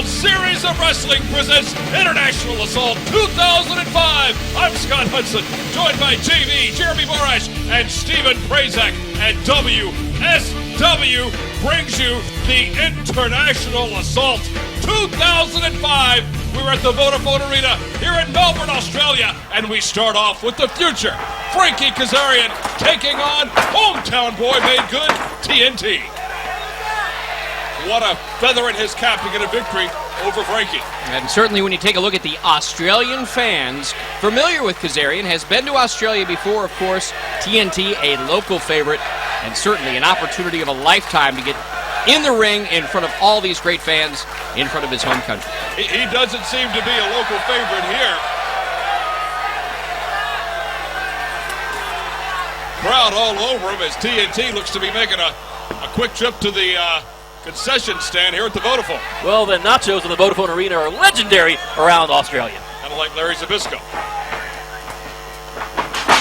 World Series of Wrestling presents International Assault 2005. I'm Scott Hudson, joined by JV, Jeremy Borash, and Stephen Prazak. And WSW brings you the International Assault 2005. We're at the Vodafone Arena here in Melbourne, Australia, and we start off with the future. Frankie Kazarian taking on hometown boy made good, TNT. What a feather in his cap to get a victory over Frankie. And certainly when you take a look at the Australian fans, familiar with Kazarian, has been to Australia before, of course. TNT, a local favorite, and certainly an opportunity of a lifetime to get in the ring in front of all these great fans in front of his home country. He doesn't seem to be a local favorite here. Crowd all over him as TNT looks to be making a quick trip to the concession stand here at the Vodafone. Well, the nachos in the Vodafone Arena are legendary around Australia. Kind of like Larry Zbyszko.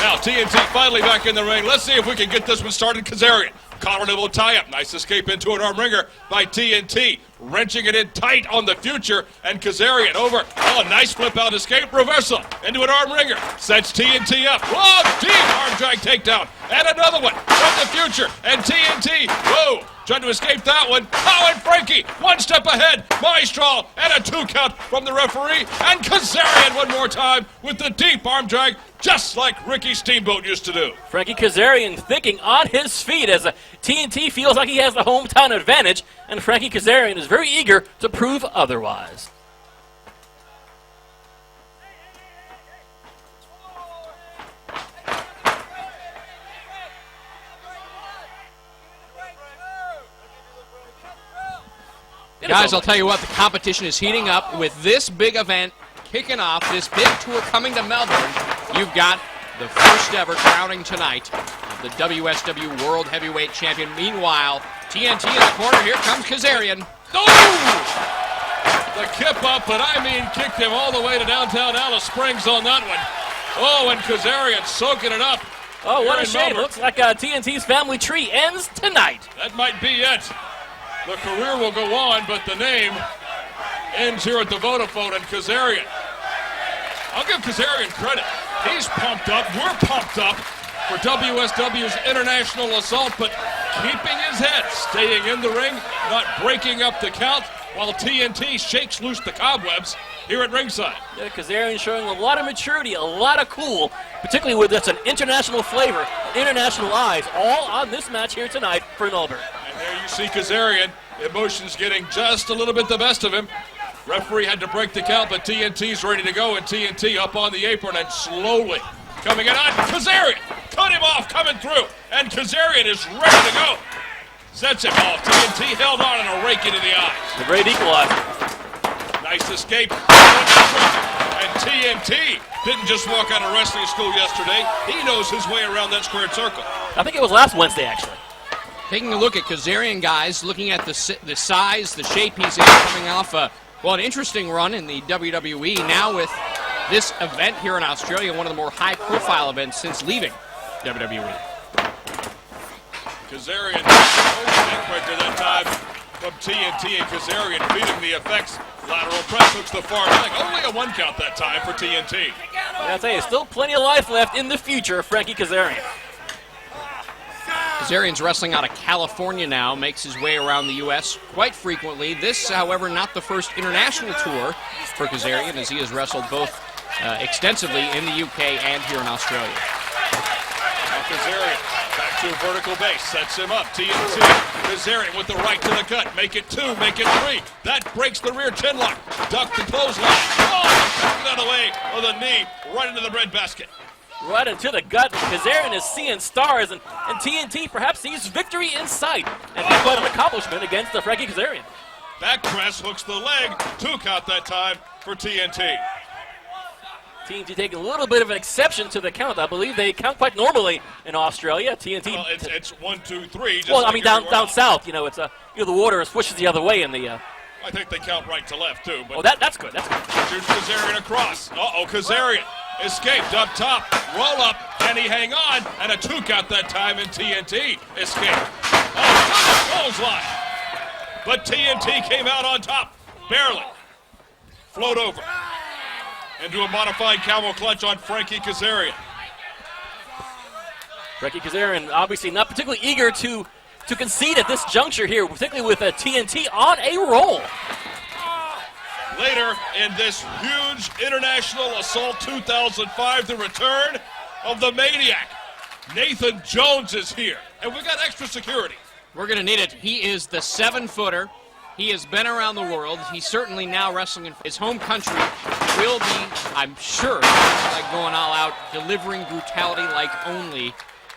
Now TNT finally back in the ring. Let's see if we can get this one started. Kazarian, collar and elbow tie-up. Nice escape into an arm wringer by TNT. Wrenching it in tight on the future, and Kazarian over. Oh, nice flip-out escape. Reversal into an arm wringer. Sets TNT up. Long, deep arm drag takedown. And another one from the future. And TNT, whoa, trying to escape that one. Oh, and Frankie, one step ahead. Maestro, and a 2 count from the referee. And Kazarian one more time with the deep arm drag, just like Ricky Steamboat used to do. Frankie Kazarian thinking on his feet as TNT feels like he has the hometown advantage, and Frankie Kazarian is very eager to prove otherwise. Guys, I'll tell you what, the competition is heating up with this big event kicking off, this big tour coming to Melbourne. You've got the first ever crowning tonight of the WSW World Heavyweight Champion. Meanwhile, TNT in the corner, here comes Kazarian. Oh! The kip up, but I mean kicked him all the way to downtown Alice Springs on that one. Oh, and Kazarian soaking it up. Oh, what a shame. Looks like TNT's family tree ends tonight. That might be it. The career will go on, but the name ends here at the Vodafone, and Kazarian. I'll give Kazarian credit. He's pumped up. We're pumped up for WSW's International Assault, but keeping his head, staying in the ring, not breaking up the count, while TNT shakes loose the cobwebs here at ringside. Yeah, Kazarian showing a lot of maturity, a lot of cool, particularly with that's an international flavor, international eyes, all on this match here tonight for Melbourne. And there you see Kazarian, emotions getting just a little bit the best of him. Referee had to break the count, but TNT's ready to go, and TNT up on the apron and slowly coming in on Kazarian. Cut him off, coming through, and Kazarian is ready to go. Sets him off. TNT held on and a rake into the eyes. The great equalizer. Nice escape. And TNT didn't just walk out of wrestling school yesterday. He knows his way around that squared circle. I think it was last Wednesday, actually. Taking a look at Kazarian, guys, looking at the size, the shape he's in, coming off an interesting run in the WWE. Now with this event here in Australia, one of the more high-profile events since leaving WWE. Kazarian, quicker that time from TNT, and Kazarian feeding the effects. Lateral press hooks the far leg. Only a 1 count that time for TNT. Yeah, I'll tell you, still plenty of life left in the future, Frankie Kazarian. Kazarian's wrestling out of California now, makes his way around the U.S. quite frequently. This, however, not the first international tour for Kazarian, as he has wrestled both extensively in the U.K. and here in Australia. Now Kazarian back to a vertical base, sets him up. TNT, Kazarian with the right to the gut. Make it 2, make it 3. That breaks the rear chin lock. Duck the clothesline. Oh, out of the way of the knee, right into the breadbasket. Right into the gut. Kazarian is seeing stars, and TNT perhaps sees victory in sight. And quite an accomplishment against the Frankie Kazarian. Back press hooks the leg. 2 count that time for TNT. TNT taking a little bit of an exception to the count. I believe they count quite normally in Australia. TNT. Well, it's 1, 2, 3. Just well, I like mean down south, you know, it's the water swishes the other way in the. I think they count right to left too. But oh, that's good. That's good. Here's Kazarian across. Kazarian escaped up top, roll up, can he hang on? And a 2 count that time in TNT. Escape. Clothesline. But TNT came out on top. barely. Float over. Into a modified camel clutch on Frankie Kazarian. Frankie Kazarian obviously not particularly eager to concede at this juncture here, particularly with a TNT on a roll. Later in this huge International Assault 2005, the return of the Maniac. Nathan Jones is here, and we got extra security. We're going to need it. He is the 7-footer. He has been around the world. He's certainly now wrestling in his home country. Will be, I'm sure, like going all out, delivering brutality like only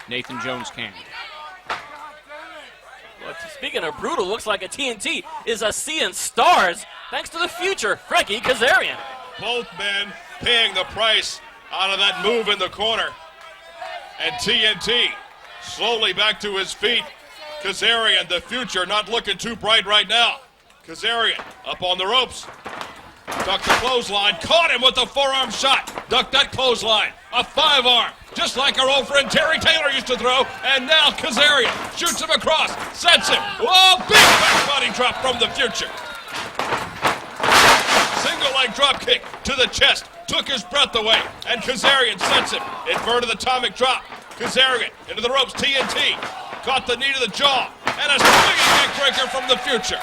Nathan Jones can. Well, speaking of brutal, looks like a TNT is seeing stars thanks to the future Frankie Kazarian. Both men paying the price out of that move in the corner. And TNT slowly back to his feet. Kazarian, the future, not looking too bright right now. Kazarian up on the ropes. Ducked the clothesline. Caught him with a forearm shot. Ducked that clothesline. A 5-arm. Just like our old friend Terry Taylor used to throw. And now Kazarian shoots him across. Sets him. Oh, big back body drop from the future. Single leg drop kick to the chest. Took his breath away. And Kazarian sets him. Inverted atomic drop. Kazarian into the ropes. TNT. Caught the knee to the jaw. And a swinging neck breaker from the future.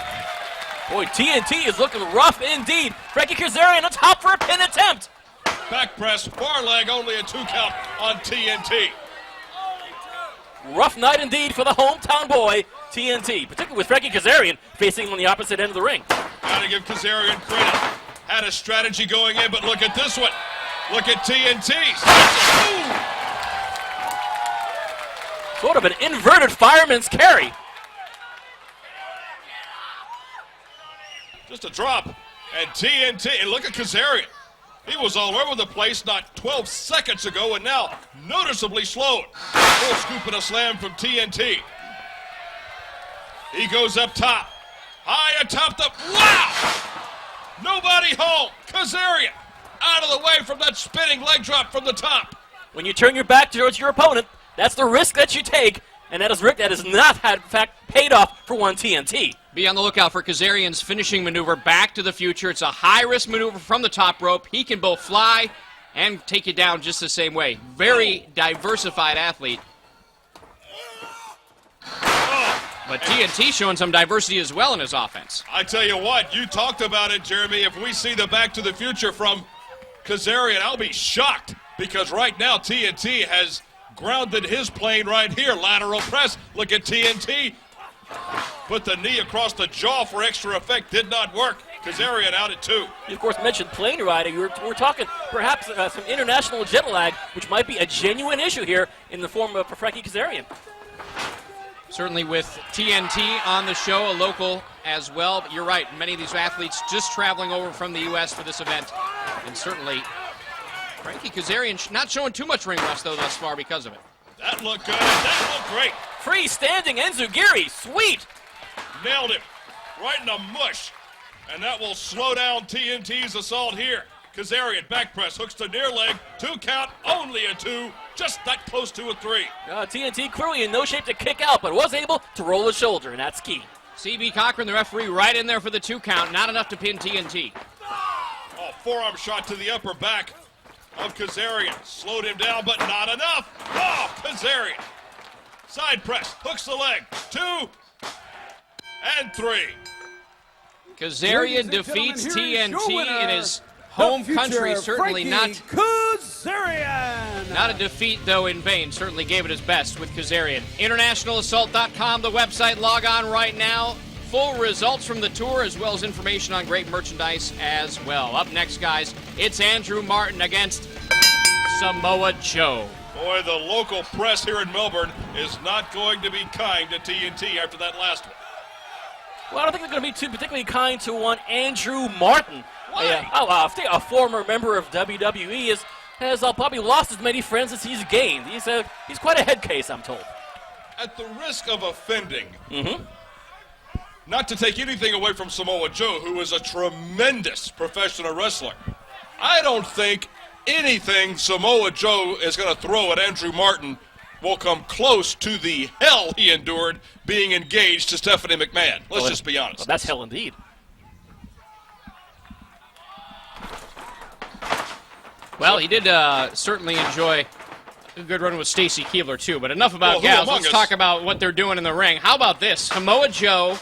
Boy, TNT is looking rough indeed. Frankie Kazarian on top for a pin attempt. Back press, far leg, only a 2 count on TNT. Rough night indeed for the hometown boy, TNT, particularly with Frankie Kazarian facing him on the opposite end of the ring. Gotta give Kazarian credit. Had a strategy going in, but look at this one. Look at TNT. Sort of an inverted fireman's carry. Just a drop. And TNT, and look at Kazarian. He was all over the place not 12 seconds ago, and now noticeably slowed. Full scoop and a slam from TNT. He goes up top. High atop the, wow! Nobody home. Kazarian out of the way from that spinning leg drop from the top. When you turn your back towards your opponent, that's the risk that you take, and that is risk that has not had, in fact, paid off for one TNT. Be on the lookout for Kazarian's finishing maneuver, Back to the Future. It's a high-risk maneuver from the top rope. He can both fly and take you down just the same way. Very diversified athlete. But TNT showing some diversity as well in his offense. I tell you what, you talked about it, Jeremy. If we see the Back to the Future from Kazarian, I'll be shocked, because right now TNT has grounded his plane right here. Lateral press. Look at TNT. Put the knee across the jaw for extra effect. Did not work. Kazarian out at 2. You, of course, mentioned plane riding. We're talking perhaps some international jet lag, which might be a genuine issue here in the form of Frankie Kazarian. Certainly with TNT on the show, a local as well. But you're right, many of these athletes just traveling over from the U.S. for this event. And certainly Frankie Kazarian not showing too much ring rust, though, thus far because of it. That looked good. That looked great. Freestanding Enzugiri. Sweet. Nailed him. Right in the mush. And that will slow down TNT's assault here. Kazarian back press. Hooks the near leg. 2 count. Only a 2. Just that close to a 3. TNT clearly in no shape to kick out, but was able to roll the shoulder, and that's key. C.B. Cochran, the referee, right in there for the 2 count. Not enough to pin TNT. Oh, forearm shot to the upper back of Kazarian. Slowed him down, but not enough. Oh, Kazarian. Side press. Hooks the leg. 2 and 3. Kazarian defeats TNT in his home country. Certainly not a defeat, though, in vain. Certainly gave it his best with Kazarian. InternationalAssault.com, the website. Log on right now. Full results from the tour, as well as information on great merchandise as well. Up next, guys, it's Andrew Martin against Samoa Joe. Boy, the local press here in Melbourne is not going to be kind to TNT after that last one. Well, I don't think they're going to be too particularly kind to one Andrew Martin. Why? A former member of WWE has probably lost as many friends as he's gained. He's quite a head case, I'm told. At the risk of offending, not to take anything away from Samoa Joe, who is a tremendous professional wrestler, I don't think anything Samoa Joe is going to throw at Andrew Martin will come close to the hell he endured being engaged to Stephanie McMahon. Let's just be honest. Well, that's hell indeed. Well, he did certainly enjoy a good run with Stacy Keebler, too. But enough about gals. Let's talk about what they're doing in the ring. How about this? Samoa Joe,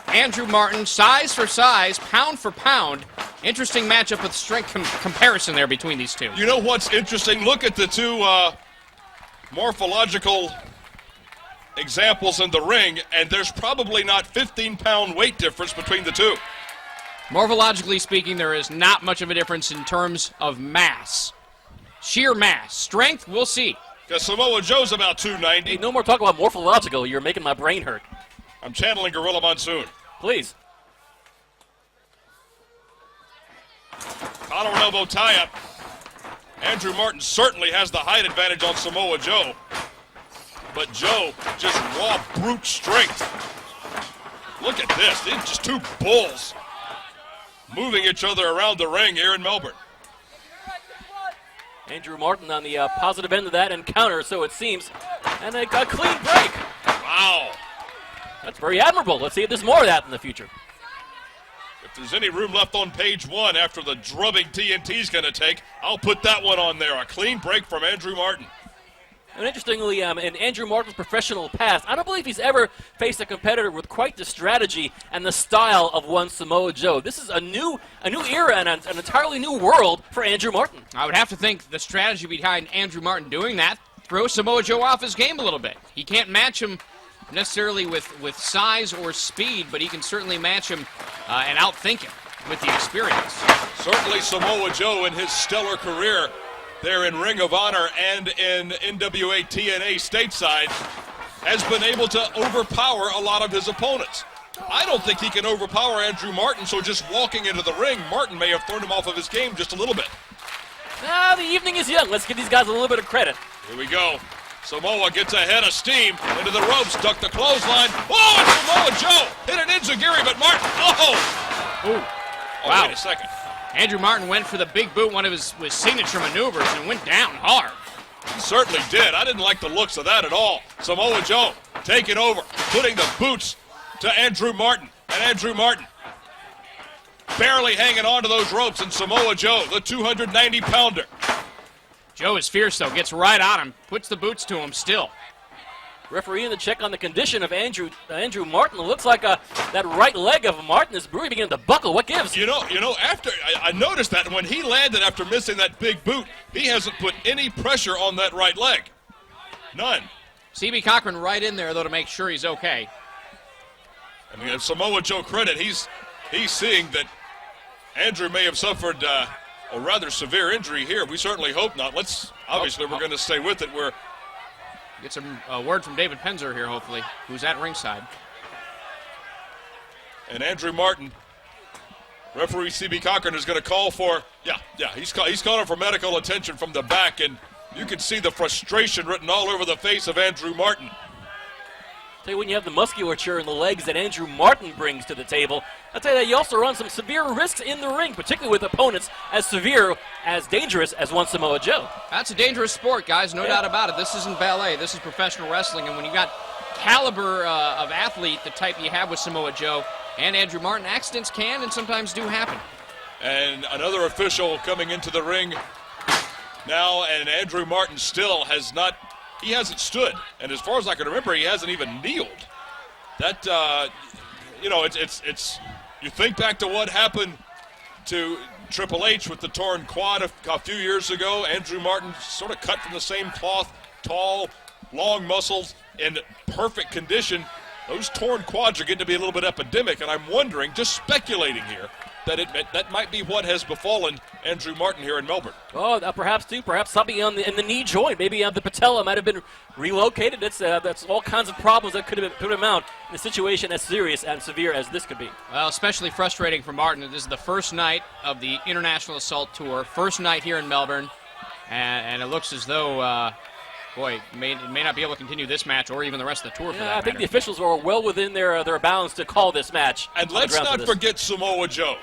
Andrew Martin, size for size, pound for pound. Interesting matchup with strength comparison there between these two. You know what's interesting? Look at the two morphological examples in the ring, and there's probably not 15-pound weight difference between the two. Morphologically speaking, there is not much of a difference in terms of mass. Sheer mass. Strength, we'll see. Because Samoa Joe's about 290. Hey, no more talk about morphological. You're making my brain hurt. I'm channeling Gorilla Monsoon. Please. Collar and elbow tie-up. Andrew Martin certainly has the height advantage on Samoa Joe. But Joe, just raw brute strength. Look at this. These just two bulls moving each other around the ring here in Melbourne. Andrew Martin on the positive end of that encounter, so it seems. And a clean break. Wow. That's very admirable. Let's see if there's more of that in the future. If there's any room left on page 1 after the drubbing TNT's going to take, I'll put that one on there. A clean break from Andrew Martin. And interestingly, in Andrew Martin's professional past, I don't believe he's ever faced a competitor with quite the strategy and the style of one Samoa Joe. This is a new era and an entirely new world for Andrew Martin. I would have to think the strategy behind Andrew Martin doing that throws Samoa Joe off his game a little bit. He can't match him necessarily with size or speed, but he can certainly match him and outthink him with the experience. Certainly Samoa Joe in his stellar career there in Ring of Honor and in NWA TNA stateside has been able to overpower a lot of his opponents. I don't think he can overpower Andrew Martin, so just walking into the ring, Martin may have thrown him off of his game just a little bit. The evening is young. Let's give these guys a little bit of credit. Here we go. Samoa gets ahead of steam into the ropes, ducked the clothesline. Oh, and Samoa Joe hit an enziguri, but Martin, Wow. Wait a second. Andrew Martin went for the big boot, one of his signature maneuvers, and went down hard. He certainly did. I didn't like the looks of that at all. Samoa Joe taking over, putting the boots to Andrew Martin. And Andrew Martin barely hanging on to those ropes. And Samoa Joe, the 290-pounder. Joe is fierce, though. Gets right on him. Puts the boots to him still. Referee in the check on the condition of Andrew Martin. It looks like that right leg of Martin is really beginning to buckle. What gives? You know, after I noticed that when he landed after missing that big boot, he hasn't put any pressure on that right leg. None. CB Cochran right in there, though, to make sure he's okay. I mean, if Samoa Joe credit, he's seeing that Andrew may have suffered a rather severe injury here. We certainly hope not. We're going to stay with it. We're get some word from David Penzer here, hopefully, who's at ringside. And Andrew Martin, referee CB Cochran is going to call for, he's calling for medical attention from the back, and you can see the frustration written all over the face of Andrew Martin. Tell you, when you have the musculature in the legs that Andrew Martin brings to the table, I'll tell you that you also run some severe risks in the ring, particularly with opponents as severe, as dangerous as one Samoa Joe. That's a dangerous sport, guys, no doubt about it. This isn't ballet, this is professional wrestling, and when you got caliber of athlete, the type you have with Samoa Joe and Andrew Martin, accidents can and sometimes do happen. And another official coming into the ring now, and Andrew Martin still hasn't stood, and as far as I can remember, he hasn't even kneeled. That, it's you think back to what happened to Triple H with the torn quad a few years ago. Andrew Martin sort of cut from the same cloth, tall, long muscles, in perfect condition. Those torn quads are getting to be a little bit epidemic, and I'm wondering, just speculating here, that might be what has befallen Andrew Martin here in Melbourne. Oh, perhaps something in the knee joint. Maybe the patella might have been relocated. That's all kinds of problems that could have put him out in a situation as serious and severe as this could be. Well, especially frustrating for Martin. This is the first night of the International Assault Tour, first night here in Melbourne, and it looks as though, may not be able to continue this match or even the rest of the tour for that matter. I think the officials are well within their bounds to call this match. And let's not forget Samoa Joe.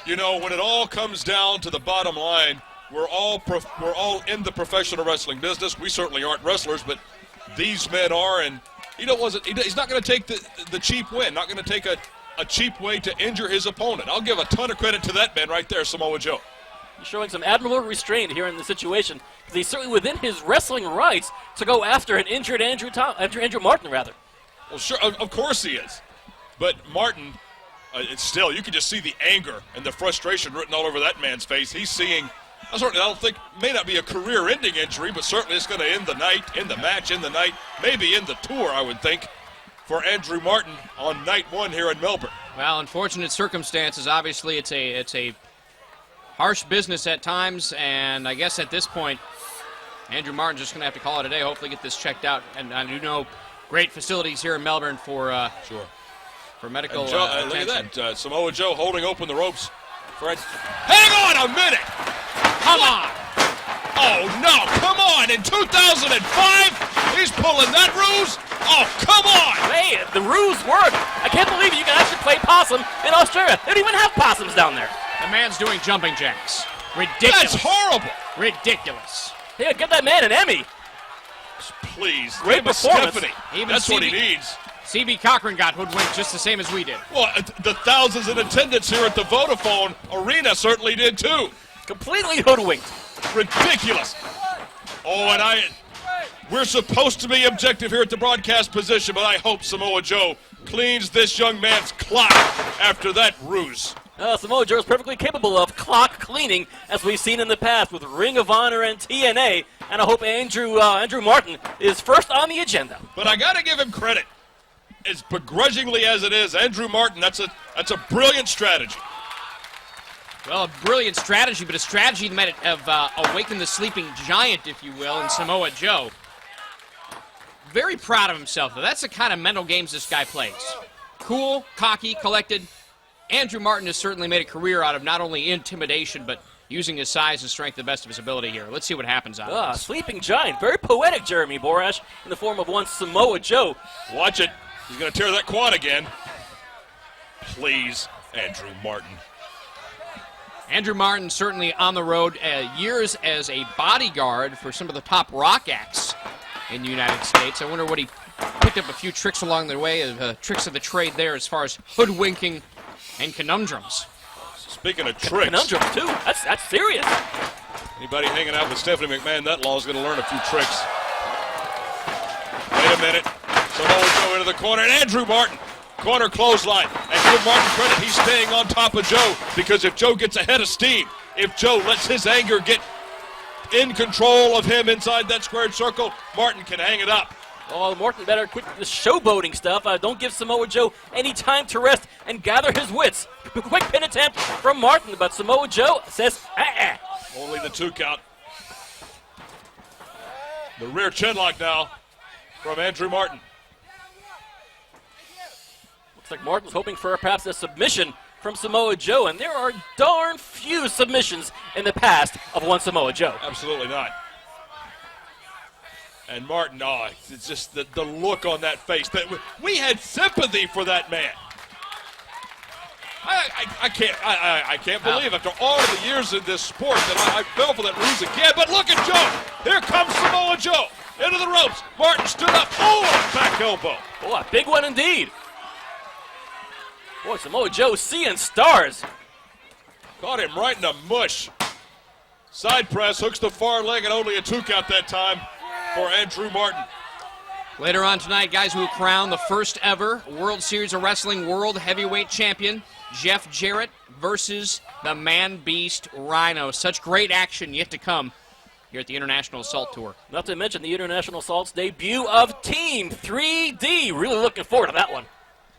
You know, when it all comes down to the bottom line, we're all in the professional wrestling business. We certainly aren't wrestlers, but these men are, and he's not going to take the cheap win, not going to take a cheap way to injure his opponent. I'll give a ton of credit to that man right there, Samoa Joe. He's showing some admirable restraint here in the situation, because he's certainly within his wrestling rights to go after an injured Andrew Martin, rather. Well, sure, of course he is. But Martin, it's still, you can just see the anger and the frustration written all over that man's face. He's seeing, I don't think, may not be a career-ending injury, but certainly it's going to end the night, end the match, end the night, maybe end the tour, I would think, for Andrew Martin on night 1 here in Melbourne. Well, unfortunate circumstances. Obviously, it's a harsh business at times, and I guess at this point, Andrew Martin's just going to have to call it a day. Hopefully, get this checked out. And I do know great facilities here in Melbourne for medical attention. Look at that, Samoa Joe holding open the ropes. Hang on a minute! Come on! Oh no! Come on! In 2005, he's pulling that ruse. Oh, come on! Hey, the ruse worked. I can't believe you can actually play possum in Australia. They don't even have possums down there. The man's doing jumping jacks. Ridiculous. That's horrible. Ridiculous. Yeah, give that man an Emmy. Please, great performance. That's what he needs. C.B. Cochran got hoodwinked just the same as we did. Well, the thousands in attendance here at the Vodafone Arena certainly did too. Completely hoodwinked. Ridiculous. Oh, and we're supposed to be objective here at the broadcast position, but I hope Samoa Joe cleans this young man's clock after that ruse. Samoa Joe is perfectly capable of clock cleaning, as we've seen in the past with Ring of Honor and TNA, and I hope Andrew Martin is first on the agenda. But I got to give him credit. As begrudgingly as it is, Andrew Martin, that's a brilliant strategy. Well, a brilliant strategy, but a strategy that might have awakened the sleeping giant, if you will, in Samoa Joe. Very proud of himself, though. That's the kind of mental games this guy plays. Cool, cocky, collected. Andrew Martin has certainly made a career out of not only intimidation, but using his size and strength to the best of his ability here. Let's see what happens out of this. Sleeping giant. Very poetic, Jeremy Borash, in the form of one Samoa Joe. Watch it. He's going to tear that quad again. Please, Andrew Martin. Andrew Martin certainly on the road, years as a bodyguard for some of the top rock acts in the United States. I wonder what he picked up a few tricks along the way, tricks of the trade there as far as hoodwinking and conundrums. Speaking of tricks. Conundrum, too. That's serious. Anybody hanging out with Stephanie McMahon, that law is going to learn a few tricks. Wait a minute. Samoa Joe into the corner, and Andrew Martin, corner clothesline. And give Martin credit, he's staying on top of Joe, because if Joe gets ahead of steam, if Joe lets his anger get in control of him inside that squared circle, Martin can hang it up. Oh, Martin better quit the showboating stuff. Don't give Samoa Joe any time to rest and gather his wits. Quick pin attempt from Martin, but Samoa Joe says, Only the 2 count. The rear chinlock now from Andrew Martin. Looks like Martin's hoping for perhaps a submission from Samoa Joe, and there are darn few submissions in the past of one Samoa Joe. Absolutely not. And Martin, it's just the look on that face. We had sympathy for that man. I can't believe after all of the years in this sport that I fell for that ruse again. But look at Joe. Here comes Samoa Joe. Into the ropes. Martin stood up. Oh, a back elbow. Oh, a big one indeed. Boy, Samoa Joe seeing stars. Caught him right in the mush. Side press, hooks the far leg, and only a 2 count that time for Andrew Martin. Later on tonight, guys, we'll crown the first ever World Series of Wrestling World Heavyweight Champion, Jeff Jarrett versus the Man-Beast Rhino. Such great action yet to come here at the International Assault Tour. Not to mention the International Assault's debut of Team 3D. Really looking forward to that one.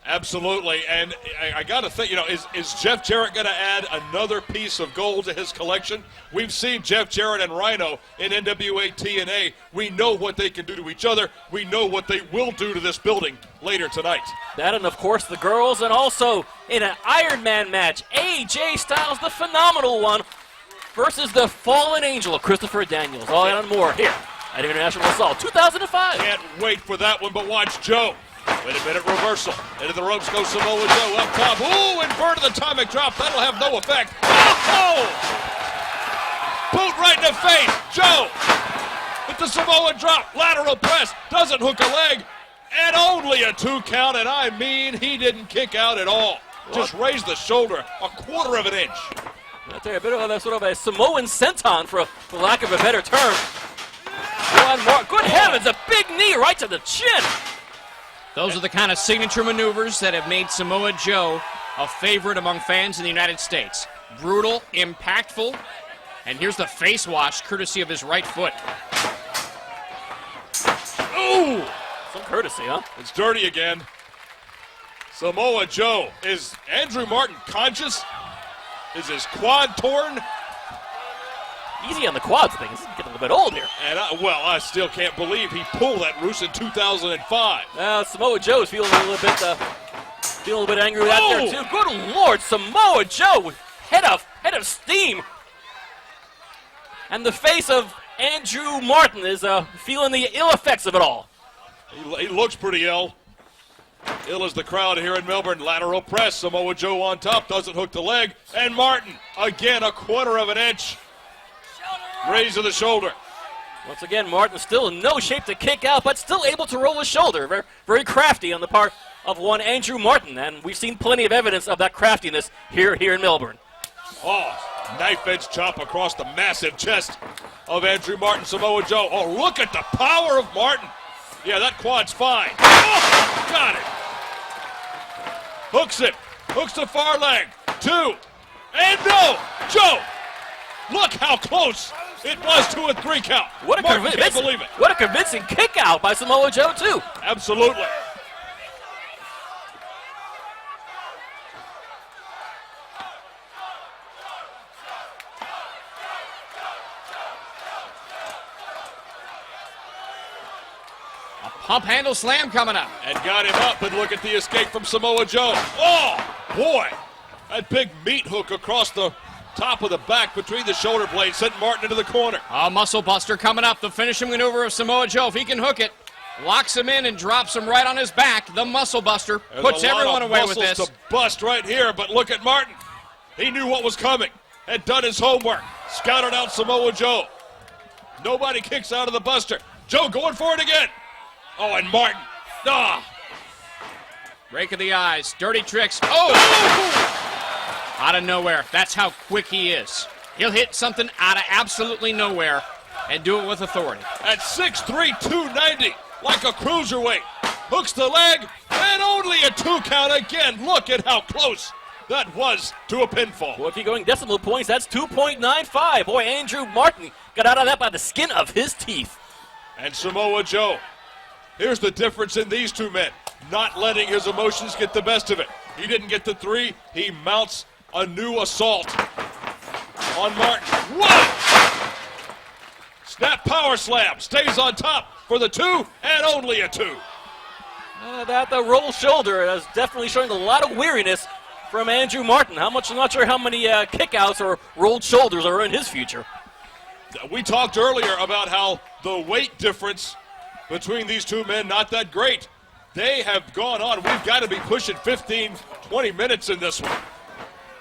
Absolutely, and I got to think, is Jeff Jarrett going to add another piece of gold to his collection? We've seen Jeff Jarrett and Rhino in NWA TNA. We know what they can do to each other. We know what they will do to this building later tonight. That and, of course, the girls, and also in an Iron Man match, AJ Styles, the phenomenal one, versus the fallen angel of Christopher Daniels. All that and more here at International Assault 2005. Can't wait for that one, but watch Joe. Wait a minute, reversal. Into the ropes goes Samoa Joe up top. Ooh, inverted atomic drop. That'll have no effect. Oh! Boot right in the face. Joe with the Samoa drop. Lateral press. Doesn't hook a leg. And only a 2 count. And I mean, he didn't kick out at all. Just raised the shoulder a quarter of an inch. I'll tell you, a bit of a sort of a Samoan senton, for lack of a better term. Good heavens, a big knee right to the chin. Those are the kind of signature maneuvers that have made Samoa Joe a favorite among fans in the United States. Brutal, impactful, and here's the face wash courtesy of his right foot. Ooh! Some courtesy, huh? It's dirty again. Samoa Joe. Is Andrew Martin conscious? Is his quad torn? Easy on the quads thing. This is getting a little bit old here. And I still can't believe he pulled that roost in 2005. Samoa Joe's feeling a little bit angry with that there too. Good Lord, Samoa Joe with head of steam. And the face of Andrew Martin is feeling the ill effects of it all. He looks pretty ill. Ill as the crowd here in Melbourne. Lateral press. Samoa Joe on top. Doesn't hook the leg. And Martin, again, a quarter of an inch. Raise to the shoulder. Once again, Martin still in no shape to kick out, but still able to roll his shoulder. Very, very crafty on the part of one Andrew Martin. And we've seen plenty of evidence of that craftiness here in Melbourne. Oh, knife edge chop across the massive chest of Andrew Martin. Samoa Joe. Oh, look at the power of Martin. Yeah, that quad's fine. Oh, got it. Hooks it. Hooks the far leg. 2. And no. Joe. Look how close it was to a 3 count. Can't believe it. What a convincing kick out by Samoa Joe, too. Absolutely. A pump handle slam coming up. And got him up, and look at the escape from Samoa Joe. Oh, boy. That big meat hook across the top of the back between the shoulder blades sent Martin into the corner. A muscle buster coming up. The finishing maneuver of Samoa Joe. If he can hook it, locks him in and drops him right on his back. The muscle buster puts everyone away with this. To bust right here, but look at Martin. He knew what was coming. Had done his homework. Scouted out Samoa Joe. Nobody kicks out of the buster. Joe going for it again. Oh, and Martin. Rake of the eyes. Dirty tricks. Oh! Out of nowhere. That's how quick he is. He'll hit something out of absolutely nowhere and do it with authority. At 6'3", 290, like a cruiserweight. Hooks the leg, and only a 2 count again. Look at how close that was to a pinfall. Well, if you're going decimal points, that's 2.95. Boy, Andrew Martin got out of that by the skin of his teeth. And Samoa Joe. Here's the difference in these two men. Not letting his emotions get the best of it. He didn't get the 3. He mounts a new assault on Martin. Whoa! Snap power slam. Stays on top for the 2, and only a 2. The roll shoulder is definitely showing a lot of weariness from Andrew Martin. I'm not sure how many kickouts or rolled shoulders are in his future. We talked earlier about how the weight difference between these two men, not that great. They have gone on. We've got to be pushing 15, 20 minutes in this one.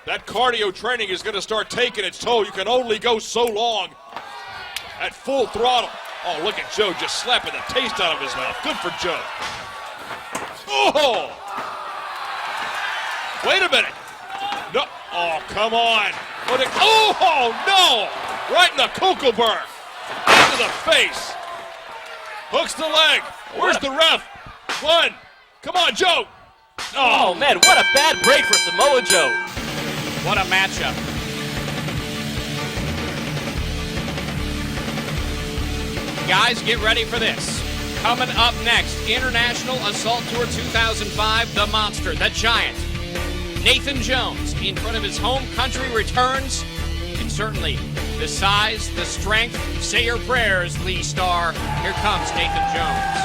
That cardio training is going to start taking its toll. You can only go so long at full throttle. Oh, look at Joe just slapping the taste out of his mouth. Good for Joe. Oh! Wait a minute. No. Oh, come on. Oh, no! Right in the Kuckelberg. Into the face. Hooks the leg. Where's the ref? 1. Come on, Joe. Oh, man, what a bad break for Samoa Joe. What a matchup. Guys, get ready for this. Coming up next, International Assault Tour 2005, the monster, the giant. Nathan Jones, in front of his home country, returns. And certainly, the size, the strength. Say your prayers, Lee Starr. Here comes Nathan Jones.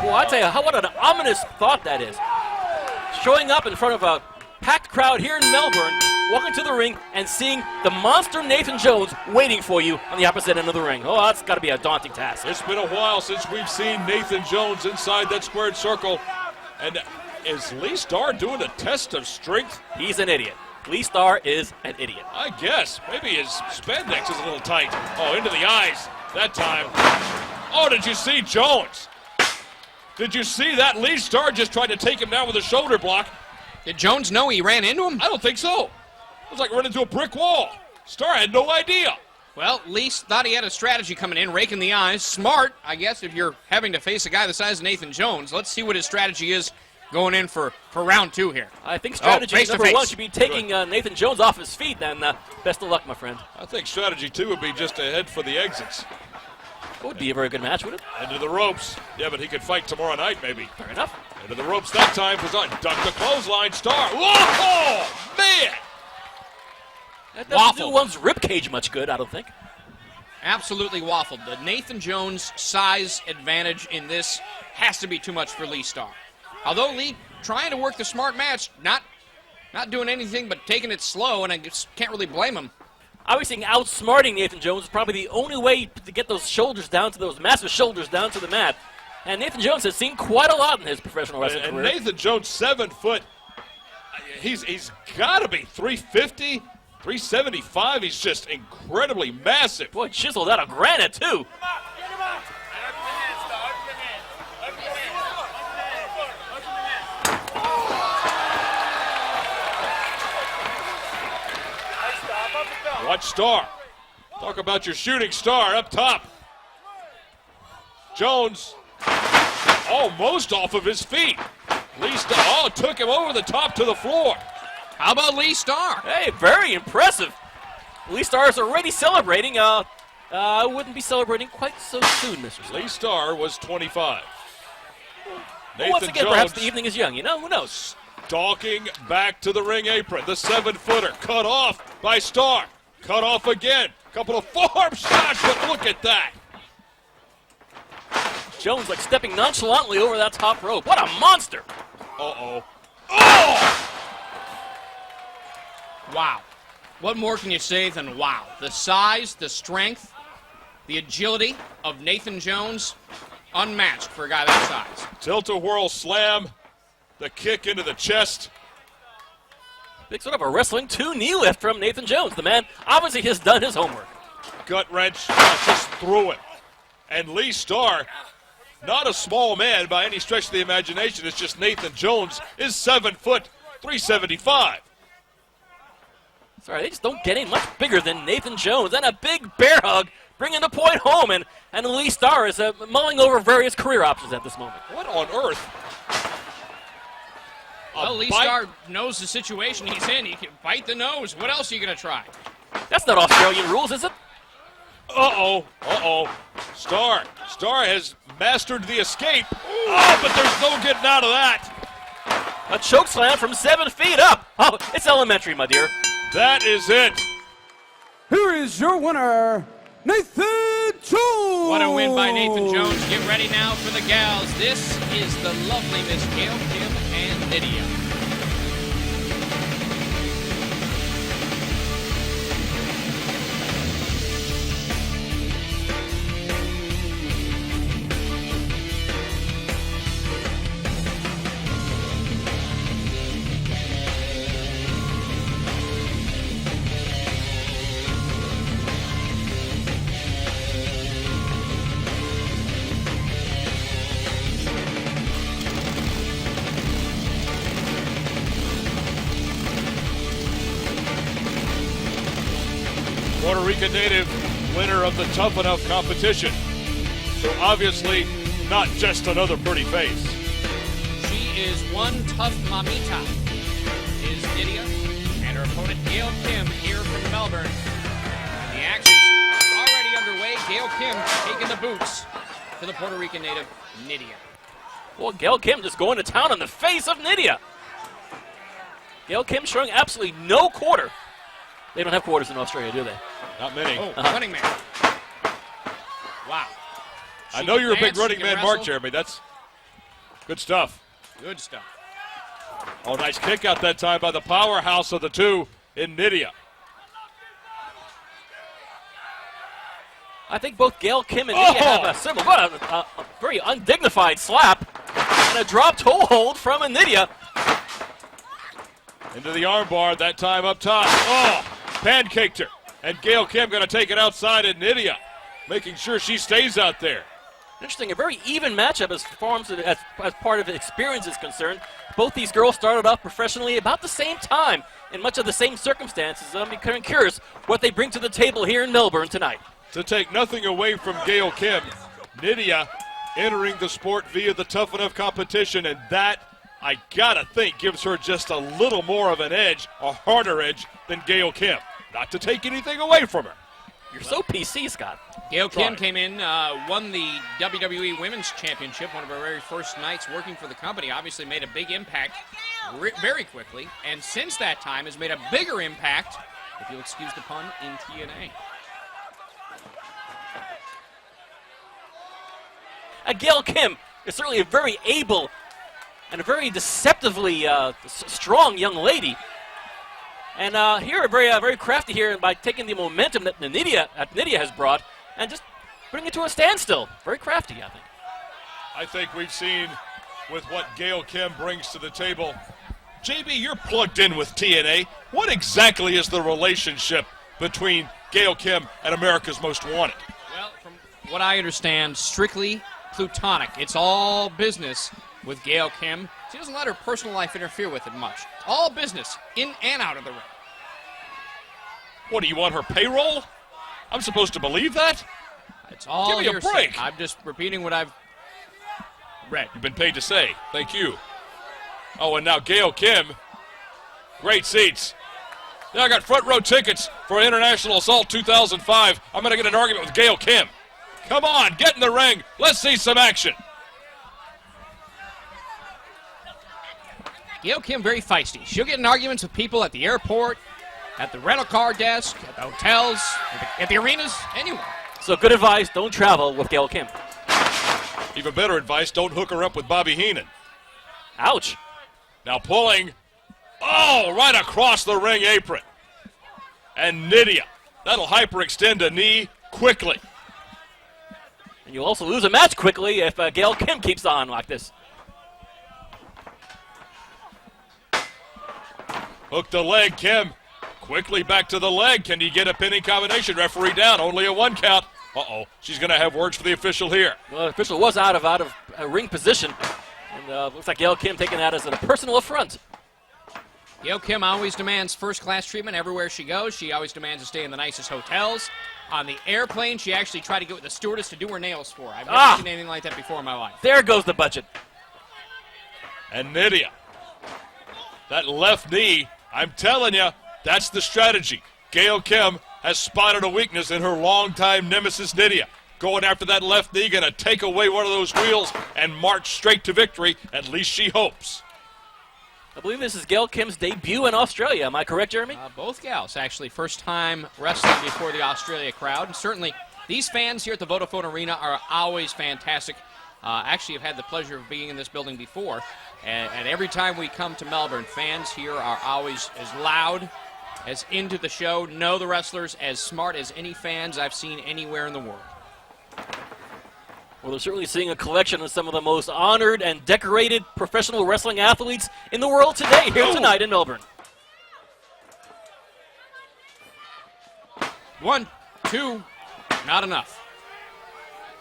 Well, I tell you, what an ominous thought that is. Showing up in front of a packed crowd here in Melbourne, walking to the ring and seeing the monster Nathan Jones waiting for you on the opposite end of the ring. Oh, that's got to be a daunting task. It's been a while since we've seen Nathan Jones inside that squared circle. And is Lee Starr doing a test of strength? He's an idiot. Lee Starr is an idiot. I guess. Maybe his spandex is a little tight. Oh, into the eyes that time. Oh, did you see Jones? Did you see that? Lee Starr just tried to take him down with a shoulder block. Did Jones know he ran into him? I don't think so. was like running into a brick wall. Star had no idea. Well, Lee thought he had a strategy coming in, raking the eyes. Smart, I guess, if you're having to face a guy the size of Nathan Jones. Let's see what his strategy is going in for round 2 here. I think strategy face to number 1 face. should be taking Nathan Jones off his feet, then best of luck, my friend. I think strategy 2 would be just to head for the exits. It would be a very good match, would it? Into the ropes. Yeah, but he could fight tomorrow night, maybe. Fair enough. Into the ropes that time. Duck the clothesline. Star. Whoa! Man! That doesn't do one's ribcage much good, I don't think. Absolutely waffled. The Nathan Jones size advantage in this has to be too much for Lee Star. Although Lee trying to work the smart match, not doing anything but taking it slow, and I just can't really blame him. Obviously, outsmarting Nathan Jones is probably the only way to get those shoulders down to those massive shoulders down to the mat. And Nathan Jones has seen quite a lot in his professional wrestling career. And Nathan Jones, 7 foot. He's got to be 350. 375, he's just incredibly massive. Boy, chiseled out of granite, too. Watch Star. Talk about your shooting star up top. Jones almost off of his feet. Lee Star took him over the top to the floor. How about Lee Star? Hey, very impressive. Lee Star is already celebrating. I wouldn't be celebrating quite so soon, Mr. Star. Lee Star was 25. Well, once again, perhaps the evening is young. You know, who knows? Stalking back to the ring apron. The 7-footer cut off by Star. Cut off again. Couple of forearm shots, but look at that. Jones like stepping nonchalantly over that top rope. What a monster. Uh-oh. Oh! Wow. What more can you say than wow? The size, the strength, the agility of Nathan Jones, unmatched for a guy that size. Tilt-a-whirl slam, the kick into the chest. Big sort of a wrestling 2 knee lift from Nathan Jones. The man obviously has done his homework. Gut wrench, just threw it. And Lee Star, not a small man by any stretch of the imagination. It's just Nathan Jones is 7 foot, 375. Sorry, they just don't get any much bigger than Nathan Jones. And a big bear hug, bringing the point home. And Lee Star is mulling over various career options at this moment. What on earth? Well, Lee Star knows the situation he's in. He can bite the nose. What else are you going to try? That's not Australian rules, is it? Uh-oh. Star has mastered the escape. Oh, but there's no getting out of that. A choke slam from 7 feet up. Oh, it's elementary, my dear. That is it. Here is your winner, Nathan Jones. What a win by Nathan Jones. Get ready now for the gals. This is the lovely Miss Gail Kim and Lydia. Puerto Rican native, winner of the Tough Enough competition. So obviously, not just another pretty face. She is one tough mamita, is Lydia, and her opponent Gail Kim here from Melbourne. The action's already underway. Gail Kim taking the boots for the Puerto Rican native, Nydia. Well, Gail Kim just going to town on the face of Nydia. Gail Kim showing absolutely no quarter. They don't have quarters in Australia, do they? Not many. Oh, running man. Wow. I know you're a big running man, Mark, Jeremy. That's good stuff. Good stuff. Oh, nice kick out that time by the powerhouse of the two in Nydia. I think both Gail Kim and Nydia have a similar, what a very undignified slap and a drop toe hold from Nydia. Into the armbar, that time up top. Oh, pancaked her. And Gail Kim going to take it outside at Nydia, making sure she stays out there. Interesting, a very even matchup as part of experience is concerned. Both these girls started off professionally about the same time in much of the same circumstances. I'm kind of curious what they bring to the table here in Melbourne tonight. To take nothing away from Gail Kim, Nydia entering the sport via the Tough Enough competition, and that, I gotta think, gives her just a little more of an edge, a harder edge, than Gail Kim. Not to take anything away from her. You're so PC, Scott. Gail Kim came in, won the WWE Women's Championship, one of her very first nights working for the company. Obviously made a big impact very quickly, and since that time has made a bigger impact, if you'll excuse the pun, in TNA. Gail Kim is certainly a very able and a very deceptively strong young lady. And here, very crafty here by taking the momentum that Nydia has brought and just putting it to a standstill. Very crafty, I think. I think we've seen with what Gail Kim brings to the table. JB, you're plugged in with TNA. What exactly is the relationship between Gail Kim and America's Most Wanted? Well, from what I understand, strictly plutonic. It's all business with Gail Kim. She doesn't let her personal life interfere with it much. All business, in and out of the ring. What, do you want her payroll? I'm supposed to believe that? It's all Give me a break. I'm just repeating what I've read. You've been paid to say. Thank you. Oh, and now Gail Kim. Great seats. Yeah, I got front row tickets for International Assault 2005. I'm going to get an argument with Gail Kim. Come on, get in the ring. Let's see some action. Gail Kim, very feisty. She'll get in arguments with people at the airport, at the rental car desk, at the hotels, at the arenas, anywhere. So good advice, don't travel with Gail Kim. Even better advice, don't hook her up with Bobby Heenan. Ouch. Now pulling. Oh, right across the ring apron. And Nydia. That'll hyperextend a knee quickly. And you'll also lose a match quickly if Gail Kim keeps on like this. Hook the leg, Kim. Quickly back to the leg. Can you get a pinning combination? Referee down. Only a 1 count. Uh-oh. She's going to have words for the official here. Well, the official was out of ring position. And looks like Gail Kim taking that as a personal affront. Gail Kim always demands first-class treatment everywhere she goes. She always demands to stay in the nicest hotels. On the airplane, she actually tried to get with the stewardess to do her nails for her. I've never seen anything like that before in my life. There goes the budget. And Nydia. That left knee, I'm telling you, that's the strategy. Gail Kim has spotted a weakness in her longtime nemesis, Nydia. Going after that left knee, going to take away one of those wheels and march straight to victory, at least she hopes. I believe this is Gail Kim's debut in Australia. Am I correct, Jeremy? Both gals, actually. First time wrestling before the Australia crowd. And certainly, these fans here at the Vodafone Arena are always fantastic. Actually, I've had the pleasure of being in this building before. And every time we come to Melbourne, fans here are always as loud, as into the show, know the wrestlers, as smart as any fans I've seen anywhere in the world. Well, they're certainly seeing a collection of some of the most honored and decorated professional wrestling athletes in the world today, here tonight in Melbourne. 1, 2, not enough.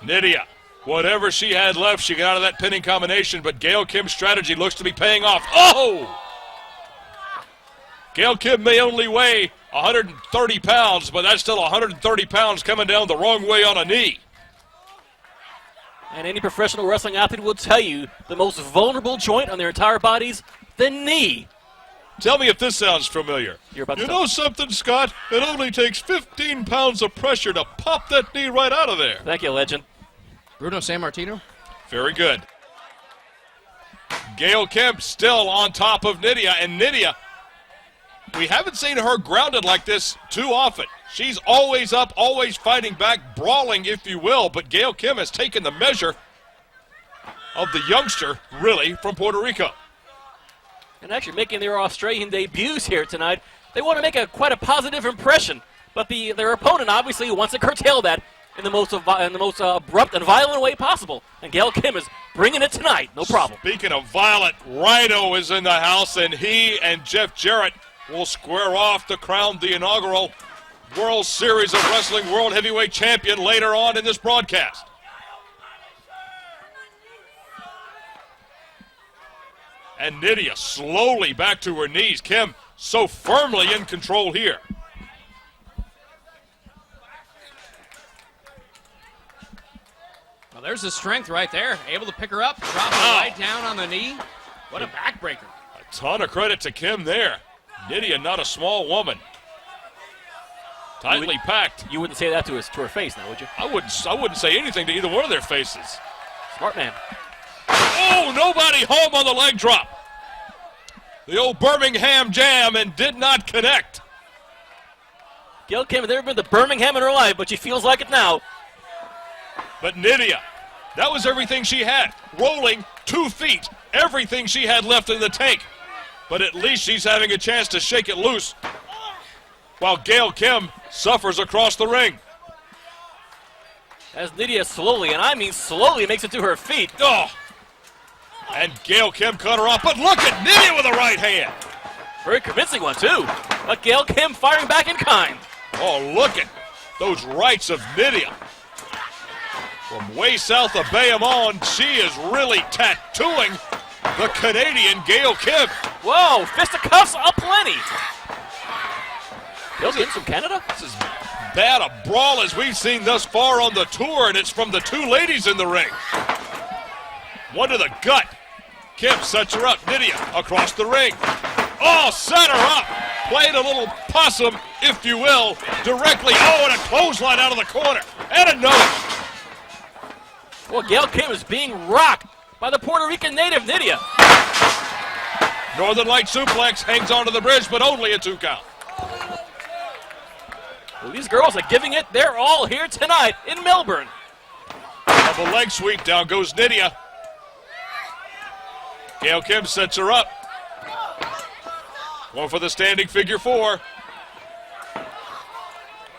Nydia, whatever she had left, she got out of that pinning combination, but Gail Kim's strategy looks to be paying off. Oh! Gail Kim may only weigh 130 pounds, but that's still 130 pounds coming down the wrong way on a knee. And any professional wrestling athlete will tell you the most vulnerable joint on their entire bodies, the knee. Tell me if this sounds familiar. You're about to You know something, Scott? It only takes 15 pounds of pressure to pop that knee right out of there. Thank you, legend. Bruno Sammartino? Very good. Gail Kim still on top of Nydia, and Nydia, we haven't seen her grounded like this too often. She's always up, always fighting back, brawling, if you will, but Gail Kim has taken the measure of the youngster, really, from Puerto Rico. And actually making their Australian debuts here tonight, they want to make quite a positive impression, but their opponent obviously wants to curtail that in the most abrupt and violent way possible. And Gail Kim is bringing it tonight, no problem. Speaking of violent, Rhino is in the house, and he and Jeff Jarrett will square off to crown the inaugural World Series of Wrestling World Heavyweight Champion later on in this broadcast. And Nydia slowly back to her knees. Kim so firmly in control here. Well, there's the strength right there. Able to pick her up, drop her right down on the knee. What a backbreaker. A ton of credit to Kim there. Nydia, not a small woman. Tightly packed. You wouldn't say that to her face now, would you? I wouldn't say anything to either one of their faces. Smart man. Oh, nobody home on the leg drop. The old Birmingham jam and did not connect. Gail Kim has never been to Birmingham in her life, but she feels like it now. But Nydia, that was everything she had. Rolling 2 feet, everything she had left in the tank. But at least she's having a chance to shake it loose while Gail Kim suffers across the ring. As Nydia slowly, and I mean slowly, makes it to her feet. Oh! And Gail Kim cut her off, but look at Nydia with a right hand. Very convincing one, too. But Gail Kim firing back in kind. Oh, look at those rights of Nydia. From way south of Bayham on, she is really tattooing the Canadian Gail Kim. Whoa, fisticuffs aplenty. Gail Kim's from Canada? This is bad a brawl as we've seen thus far on the tour, and it's from the 2 ladies in the ring. One to the gut. Kim sets her up. Nydia across the ring. Oh, set her up. Played a little possum, if you will, directly. Oh, and a clothesline out of the corner. And another. Well, Gail Kim is being rocked by the Puerto Rican native Nydia. Northern Light suplex hangs onto the bridge, but only a 2 count. Well, these girls are giving it their all here tonight in Melbourne. Double leg sweep. Down goes Nydia. Gail Kim sets her up. Going for the standing figure 4.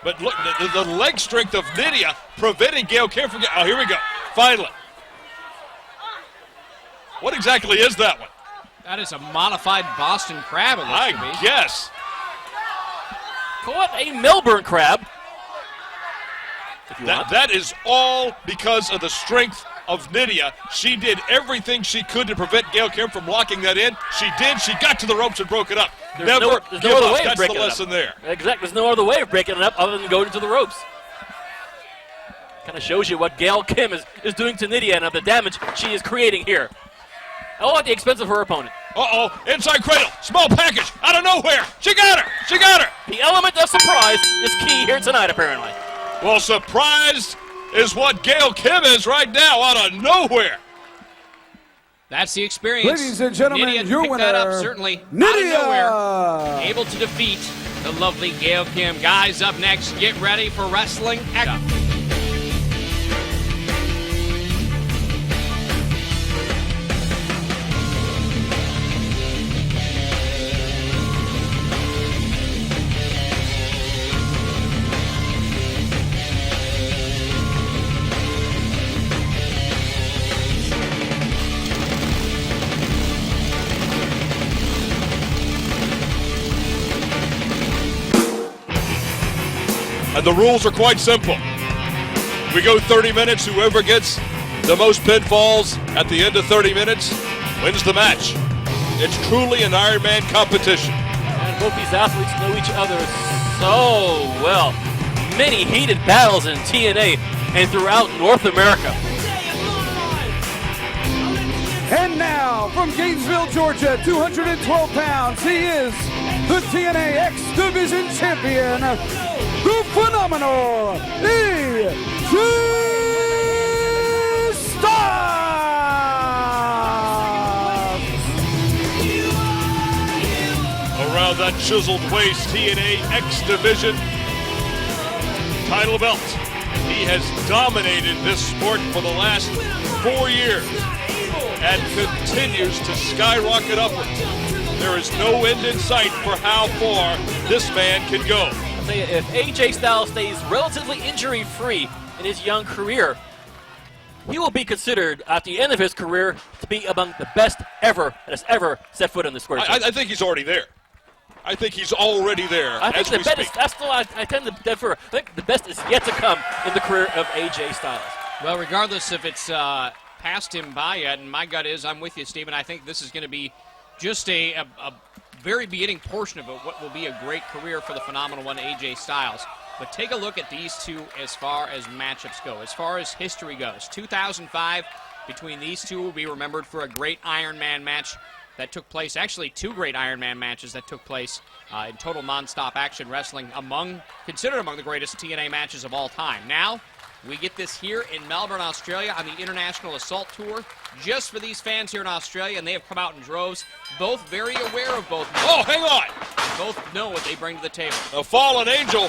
But look, the leg strength of Nydia preventing Gail Kim from getting... Oh, here we go. Finally. What exactly is that one? That is a modified Boston Crab, it looks to be. I guess. Call it a Melbourne Crab. That is all because of the strength of Nydia. She did everything she could to prevent Gail Kim from locking that in. She did. She got to the ropes and broke it up. There's no other way of breaking it up. That's the lesson there. Exactly. There's no other way of breaking it up other than going into the ropes. Kind of shows you what Gail Kim is doing to Nydia and the damage she is creating here. All at the expense of her opponent. Uh-oh. Inside cradle. Small package. Out of nowhere. She got her. She got her. The element of surprise is key here tonight, apparently. Well, surprised is what Gail Kim is right now out of nowhere. That's the experience. Ladies and gentlemen, Nydia your picked winner, that up, certainly Nydia. out of nowhere. Able to defeat the lovely Gail Kim. Guys, up next, get ready for Wrestling Echo. And the rules are quite simple. We go 30 minutes. Whoever gets the most pinfalls at the end of 30 minutes wins the match. It's truly an Iron Man competition. And both these athletes know each other so well. Many heated battles in TNA and throughout North America. And now, from Gainesville, Georgia, 212 pounds, he is the TNA X Division Champion, the phenomenal AJ Styles! Around that chiseled waist, TNA X Division title belt. He has dominated this sport for the last 4 years and continues to skyrocket upward. There is no end in sight for how far this man can go. I'll tell you, if AJ Styles stays relatively injury-free in his young career, he will be considered, at the end of his career, to be among the best ever that has ever set foot on the square. I think he's already there. I think he's already there. I think the best is, I tend to defer. I think the best is yet to come in the career of AJ Styles. Well, regardless if it's passed him by yet, and my gut is, I'm with you, Stephen, I think this is going to be just a very beginning portion of what will be a great career for the phenomenal one, AJ Styles. But take a look at these two as far as matchups go, as far as history goes. 2005 between these two will be remembered for a great Iron Man match that took place, actually two great Iron Man matches that took place in total nonstop action wrestling, considered among the greatest TNA matches of all time. Now, we get this here in Melbourne, Australia on the International Assault Tour, just for these fans here in Australia, and they have come out in droves, both very aware of both. Oh, hang on! Both know what they bring to the table. A Fallen Angel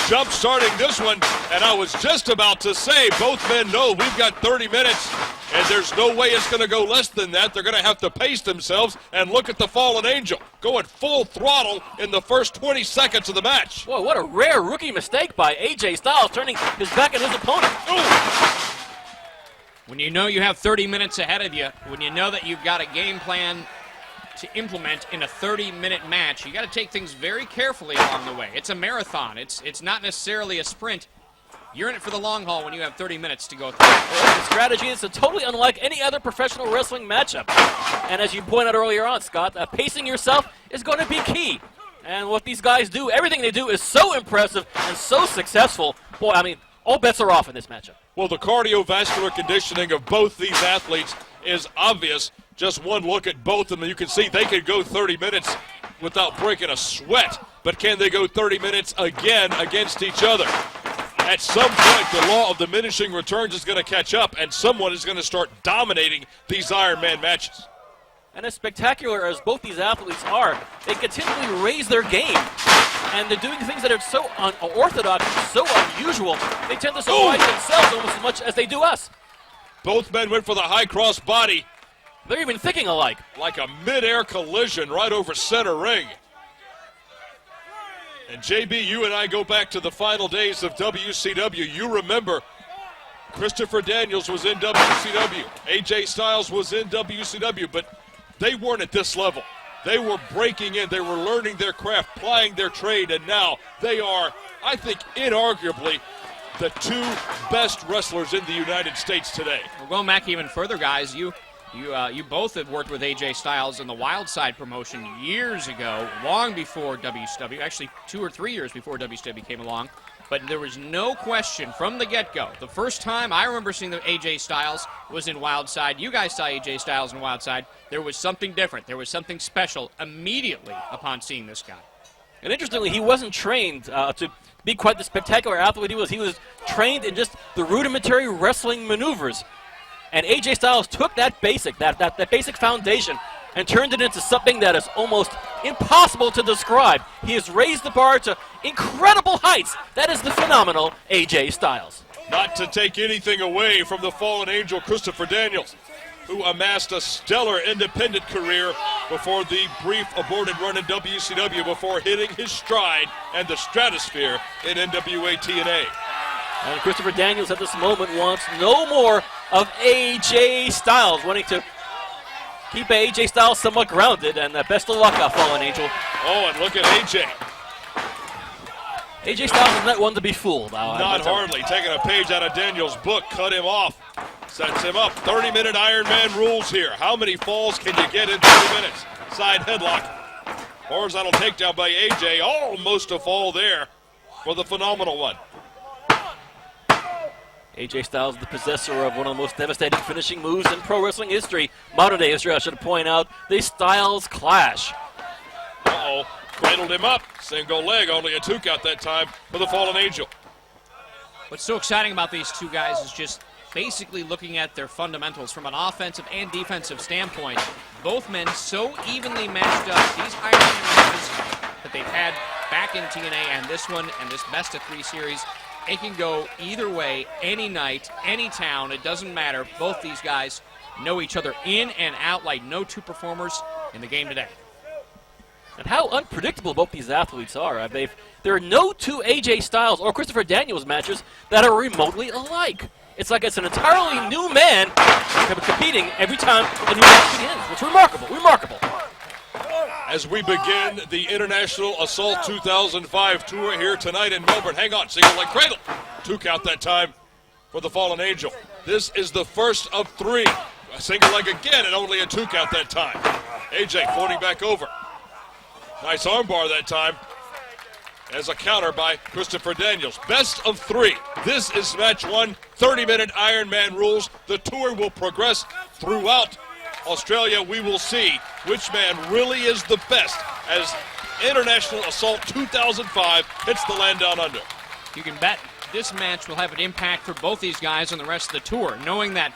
jump-starting this one, and I was just about to say, both men know we've got 30 minutes, and there's no way it's going to go less than that. They're going to have to pace themselves, and look at the Fallen Angel going full throttle in the first 20 seconds of the match. Boy, what a rare rookie mistake by AJ Styles, turning his back on his opponent. Ooh. When you know you have 30 minutes ahead of you, when you know that you've got a game plan to implement in a 30-minute match, you got to take things very carefully along the way. It's a marathon. It's not necessarily a sprint. You're in it for the long haul when you have 30 minutes to go through. Well, the strategy is totally unlike any other professional wrestling matchup. And as you pointed out earlier on, Scott, pacing yourself is going to be key. And what these guys do, everything they do is so impressive and so successful. Boy, I mean, all bets are off in this matchup. Well, the cardiovascular conditioning of both these athletes is obvious. Just one look at both of them, you can see they could go 30 minutes without breaking a sweat. But can they go 30 minutes again against each other? At some point, the law of diminishing returns is going to catch up, and someone is going to start dominating these Iron Man matches. And as spectacular as both these athletes are, they continually raise their game. And they're doing things that are so unorthodox, so unusual, they tend to surprise themselves almost as much as they do us. Both men went for the high cross body. They're even thinking alike. Like a mid-air collision right over center ring. And JB, you and I go back to the final days of WCW. You remember Christopher Daniels was in WCW. AJ Styles was in WCW, but they weren't at this level. They were breaking in. They were learning their craft, plying their trade, and now they are, I think, inarguably the two best wrestlers in the United States today. We're going back even further, guys. You both have worked with AJ Styles in the Wild Side promotion years ago, long before WCW, actually 2 or 3 years before WCW came along. But there was no question from the get-go. The first time I remember seeing the AJ Styles was in Wild Side. You guys saw AJ Styles in Wild Side. There was something different. There was something special immediately upon seeing this guy. And interestingly, he wasn't trained to be quite the spectacular athlete he was. He was trained in just the rudimentary wrestling maneuvers. And AJ Styles took that basic foundation and turned it into something that is almost impossible to describe. He has raised the bar to incredible heights. That is the phenomenal AJ Styles. Not to take anything away from the Fallen Angel, Christopher Daniels, who amassed a stellar independent career before the brief aborted run in WCW before hitting his stride and the stratosphere in NWA TNA. And Christopher Daniels at this moment wants no more of AJ Styles, wanting to keep AJ Styles somewhat grounded, and best of luck, Fallen Angel. Oh, and look at AJ. AJ Styles is not one to be fooled. Not hardly. Taking a page out of Daniels' book, cut him off. Sets him up. 30-minute Iron Man rules here. How many falls can you get in 30 minutes? Side headlock. Horizontal takedown by AJ. Almost a fall there for the phenomenal one. AJ Styles, the possessor of one of the most devastating finishing moves in pro wrestling history. Modern day history, I should point out. The Styles Clash. Uh-oh. Cradled him up. Single leg. Only a 2 count that time for the Fallen Angel. What's so exciting about these two guys is just basically looking at their fundamentals from an offensive and defensive standpoint. Both men so evenly matched up. These Iron Man matches that they've had back in TNA and this one and this best-of-3 series, it can go either way, any night, any town. It doesn't matter. Both these guys know each other in and out like no two performers in the game today. And how unpredictable both these athletes are. There are no two AJ Styles or Christopher Daniels matches that are remotely alike. It's like it's an entirely new man competing every time a new match begins. It's remarkable. As we begin the International Assault 2005 tour here tonight in Melbourne. Hang on, single leg cradle. 2 count that time for the Fallen Angel. This is the first of 3. A single leg again and only a 2 count that time. AJ floating back over. Nice armbar that time as a counter by Christopher Daniels. Best of 3. This is match 1. 30-minute Ironman rules. The tour will progress throughout Australia. We will see which man really is the best as International Assault 2005 hits the land down under. You can bet this match will have an impact for both these guys on the rest of the tour, knowing that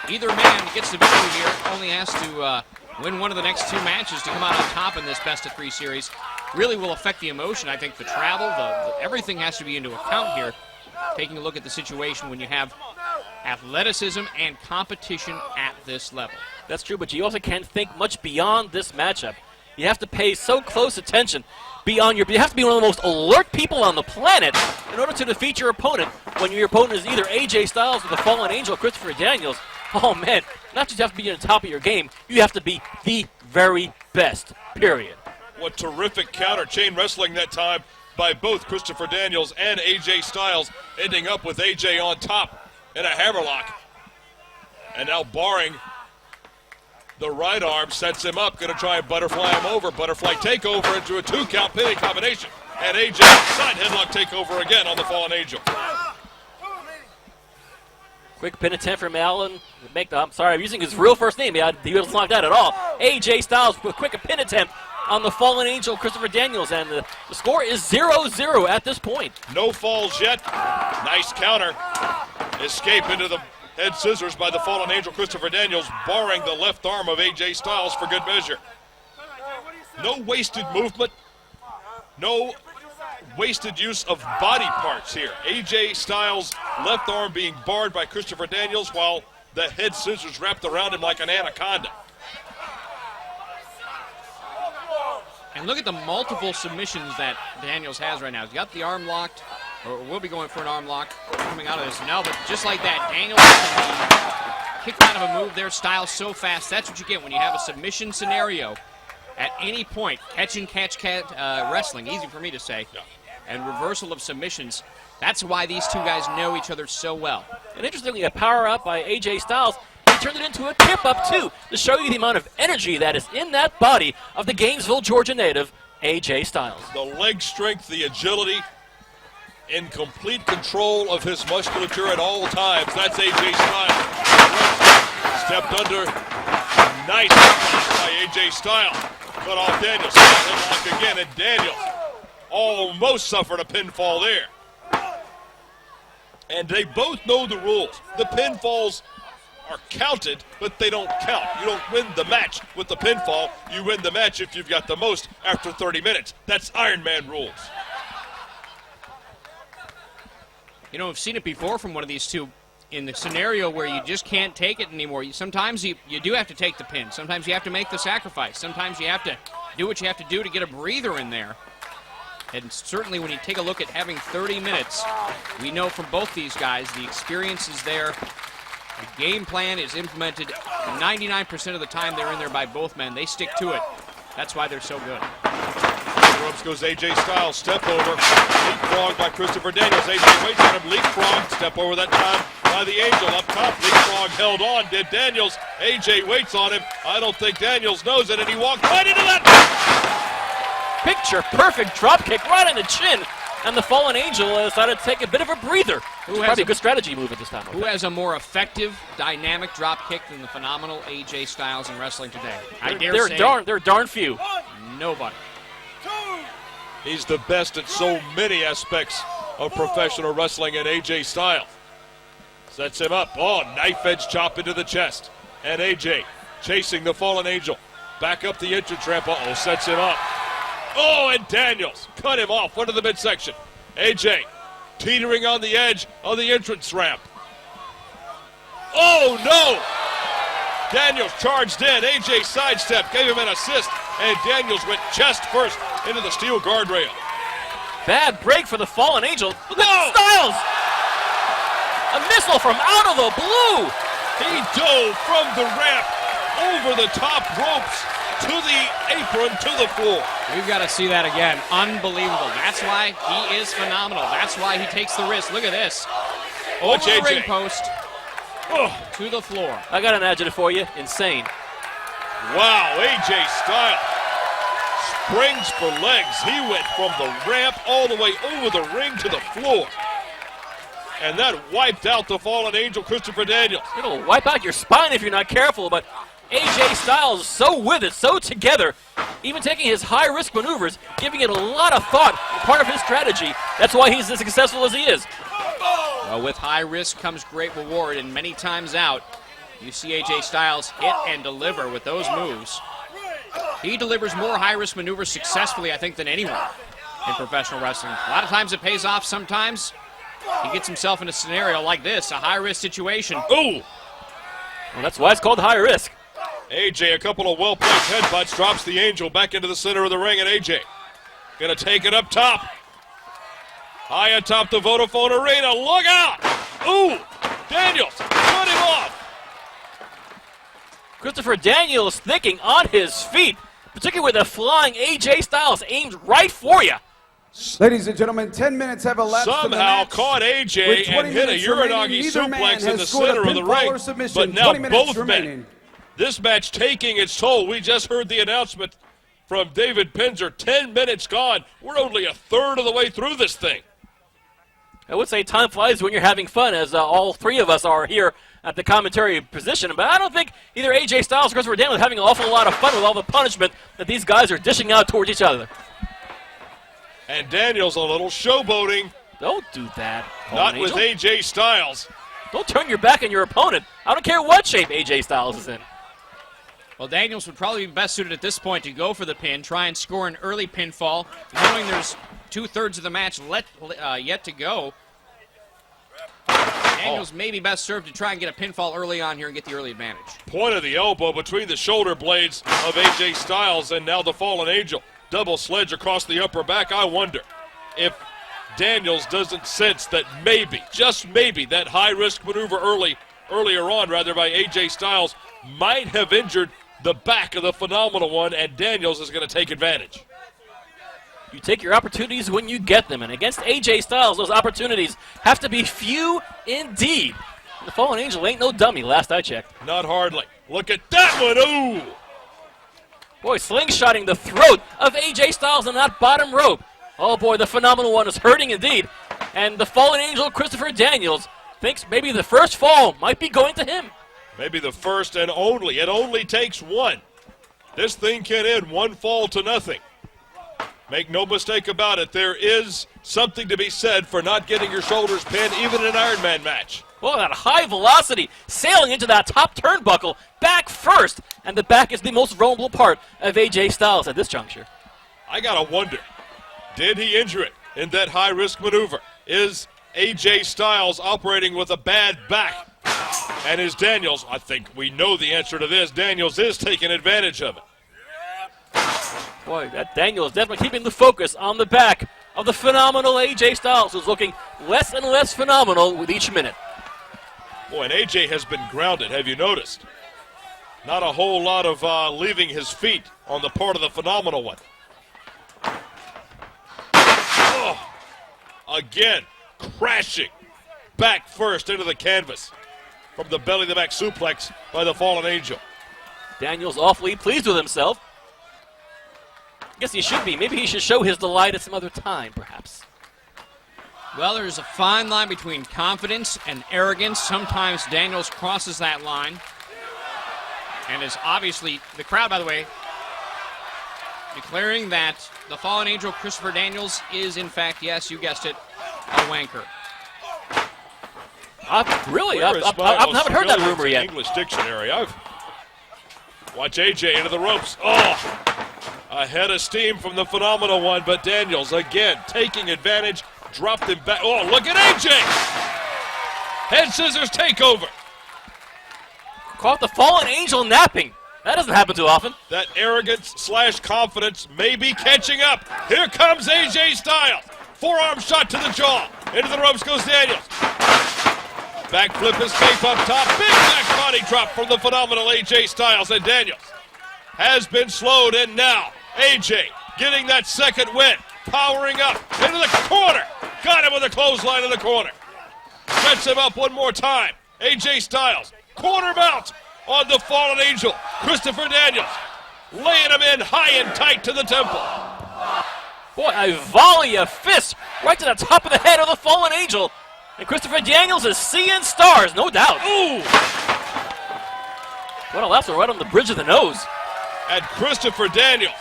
either man gets the victory here only has to win one of the next 2 matches to come out on top in this best-of-3 series. Really will affect the emotion. I think the travel, everything has to be into account here. Taking a look at the situation when you have athleticism and competition at this level. That's true, but you also can't think much beyond this matchup. You have to pay so close attention. You have to be one of the most alert people on the planet in order to defeat your opponent when your opponent is either AJ Styles or the Fallen Angel, Christopher Daniels. Oh, man, not just have to be on top of your game, you have to be the very best, period. What terrific counter chain wrestling that time by both Christopher Daniels and AJ Styles, ending up with AJ on top in a hammerlock. And now barring the right arm, sets him up, going to try and butterfly him over. Butterfly takeover into a 2-count pinning combination. And AJ side headlock takeover again on the Fallen Angel. Quick pin attempt from Allen. I'm sorry, I'm using his real first name. He wasn't like that at all. AJ Styles with a quick pin attempt on the Fallen Angel, Christopher Daniels, and the score is 0-0 at this point. No falls yet. Nice counter. Escape into the head scissors by the Fallen Angel, Christopher Daniels, barring the left arm of AJ Styles for good measure. No wasted movement. No wasted use of body parts here. AJ Styles' left arm being barred by Christopher Daniels while the head scissors wrapped around him like an anaconda. And look at the multiple submissions that Daniels has right now. He's got the arm locked, or will be going for an arm lock coming out of this. No, but just like that, Daniels kicked out of a move there. Styles so fast. That's what you get when you have a submission scenario at any point. Catch and catch wrestling, easy for me to say, and reversal of submissions. That's why these two guys know each other so well. And interestingly, a power up by AJ Styles. He turned it into a tip up too, to show you the amount of energy that is in that body of the Gainesville, Georgia native, AJ Styles. The leg strength, the agility, in complete control of his musculature at all times. That's AJ Styles. Stepped under. Nice by AJ Styles. Cut off Daniels. Headlock again, and Daniels almost suffered a pinfall there. And they both know the rules. The pinfalls are counted, but they don't count. You don't win the match with the pinfall. You win the match if you've got the most after 30 minutes. That's Ironman rules. You know, I've seen it before from one of these two in the scenario where you just can't take it anymore. Sometimes you do have to take the pin. Sometimes you have to make the sacrifice. Sometimes you have to do what you have to do to get a breather in there. And certainly when you take a look at having 30 minutes, we know from both these guys the experience is there. The game plan is implemented 99% of the time they're in there by both men. They stick to it. That's why they're so good. The ropes goes AJ Styles, step over, leapfrog by Christopher Daniels. AJ waits on him, leapfrog, step over that time by the Angel up top. Leapfrog held on, did Daniels. AJ waits on him. I don't think Daniels knows it, and he walked right into that. Picture perfect drop kick right on the chin. And the Fallen Angel decided to take a bit of a breather. Probably a good strategy move at this time. Who has a more effective, dynamic drop kick than the phenomenal AJ Styles in wrestling today? There are darn few. Nobody. He's the best at so many aspects of professional wrestling, and AJ Styles sets him up. Oh, knife edge chop into the chest. And AJ chasing the Fallen Angel. Back up the entrance ramp. Uh-oh, sets him up. Oh, and Daniels cut him off under the midsection. AJ teetering on the edge of the entrance ramp. Oh, no! Daniels charged in. AJ sidestep, gave him an assist, and Daniels went chest first into the steel guardrail. Bad break for the Fallen Angel. Look at Styles! A missile from out of the blue! He dove from the ramp over the top ropes to the apron, to the floor. We've got to see that again. Unbelievable. That's why he is phenomenal. That's why he takes the risk. Look at this. Over the ring post to the floor. I got an adjective for you. Insane. Wow, AJ Styles springs for legs. He went from the ramp all the way over the ring to the floor. And that wiped out the fallen angel, Christopher Daniels. It'll wipe out your spine if you're not careful, but AJ Styles is so with it, so together, even taking his high-risk maneuvers, giving it a lot of thought, part of his strategy. That's why he's as successful as he is. Well, with high risk comes great reward, and many times out, you see AJ Styles hit and deliver with those moves. He delivers more high-risk maneuvers successfully, I think, than anyone in professional wrestling. A lot of times it pays off. Sometimes he gets himself in a scenario like this, a high-risk situation. Ooh! Well, that's why it's called high risk. AJ, a couple of well-placed headbutts, drops the angel back into the center of the ring, and AJ gonna take it up top. High atop the Vodafone Arena, look out! Ooh! Daniels, cut him off! Christopher Daniels thinking on his feet, particularly with a flying AJ Styles aimed right for you. Ladies and gentlemen, 10 minutes have elapsed. Somehow caught AJ and hit a Uranagi suplex in the center of the ring, but now both men. This match taking its toll. We just heard the announcement from David Pinzer. 10 minutes gone. We're only a third of the way through this thing. I would say time flies when you're having fun, as all three of us are here at the commentary position. But I don't think either AJ Styles or Christopher Daniels are having an awful lot of fun with all the punishment that these guys are dishing out towards each other. And Daniels a little showboating. Don't do that. Not with AJ Styles. Don't turn your back on your opponent. I don't care what shape AJ Styles is in. Well, Daniels would probably be best suited at this point to go for the pin, try and score an early pinfall, knowing there's two-thirds of the match yet to go. Daniels may be best served to try and get a pinfall early on here and get the early advantage. Point of the elbow between the shoulder blades of AJ Styles and now the Fallen Angel. Double sledge across the upper back. I wonder if Daniels doesn't sense that maybe, just maybe, that high-risk maneuver earlier on by AJ Styles might have injured the back of the Phenomenal One, and Daniels is going to take advantage. You take your opportunities when you get them, and against AJ Styles, those opportunities have to be few indeed. The Fallen Angel ain't no dummy, last I checked. Not hardly. Look at that one. Ooh! Boy, slingshotting the throat of AJ Styles on that bottom rope. Oh boy, the Phenomenal One is hurting indeed. And the Fallen Angel, Christopher Daniels, thinks maybe the first fall might be going to him. Maybe the first and only. It only takes one. This thing can end 1-0. Make no mistake about it, there is something to be said for not getting your shoulders pinned even in an Iron Man match. Well, that high velocity, sailing into that top turnbuckle, back first. And the back is the most vulnerable part of AJ Styles at this juncture. I gotta wonder, did he injure it in that high-risk maneuver? Is AJ Styles operating with a bad back? And is Daniels, I think we know the answer to this, Daniels is taking advantage of it. Boy, that Daniels definitely keeping the focus on the back of the phenomenal AJ Styles, who's looking less and less phenomenal with each minute. Boy, and AJ has been grounded, have you noticed? Not a whole lot of leaving his feet on the part of the Phenomenal One. Oh, again, crashing back first into the canvas from the belly-to-back suplex by the Fallen Angel. Daniels awfully pleased with himself. I guess he should be. Maybe he should show his delight at some other time, perhaps. Well, there's a fine line between confidence and arrogance. Sometimes Daniels crosses that line. And is obviously, the crowd, by the way, declaring that the Fallen Angel, Christopher Daniels, is, in fact, yes, you guessed it, a wanker. I haven't heard that rumor yet. English dictionary. Watch AJ into the ropes. Oh, a head of steam from the Phenomenal One, but Daniels, again, taking advantage, dropped him back. Oh, look at AJ! Head scissors takeover. Caught the Fallen Angel napping. That doesn't happen too often. That arrogance/confidence may be catching up. Here comes AJ Styles. Forearm shot to the jaw. Into the ropes goes Daniels. Backflip escape up top. Big back body drop from the phenomenal AJ Styles. And Daniels has been slowed. And now AJ getting that second win. Powering up into the corner. Got him with a clothesline in the corner. Sets him up one more time. AJ Styles. Corner mount. on the fallen angel, Christopher Daniels, laying him in high and tight to the temple. Boy, a volley of fists right to the top of the head of the fallen angel. And Christopher Daniels is seeing stars, no doubt. Ooh! What a lasso right on the bridge of the nose. And Christopher Daniels,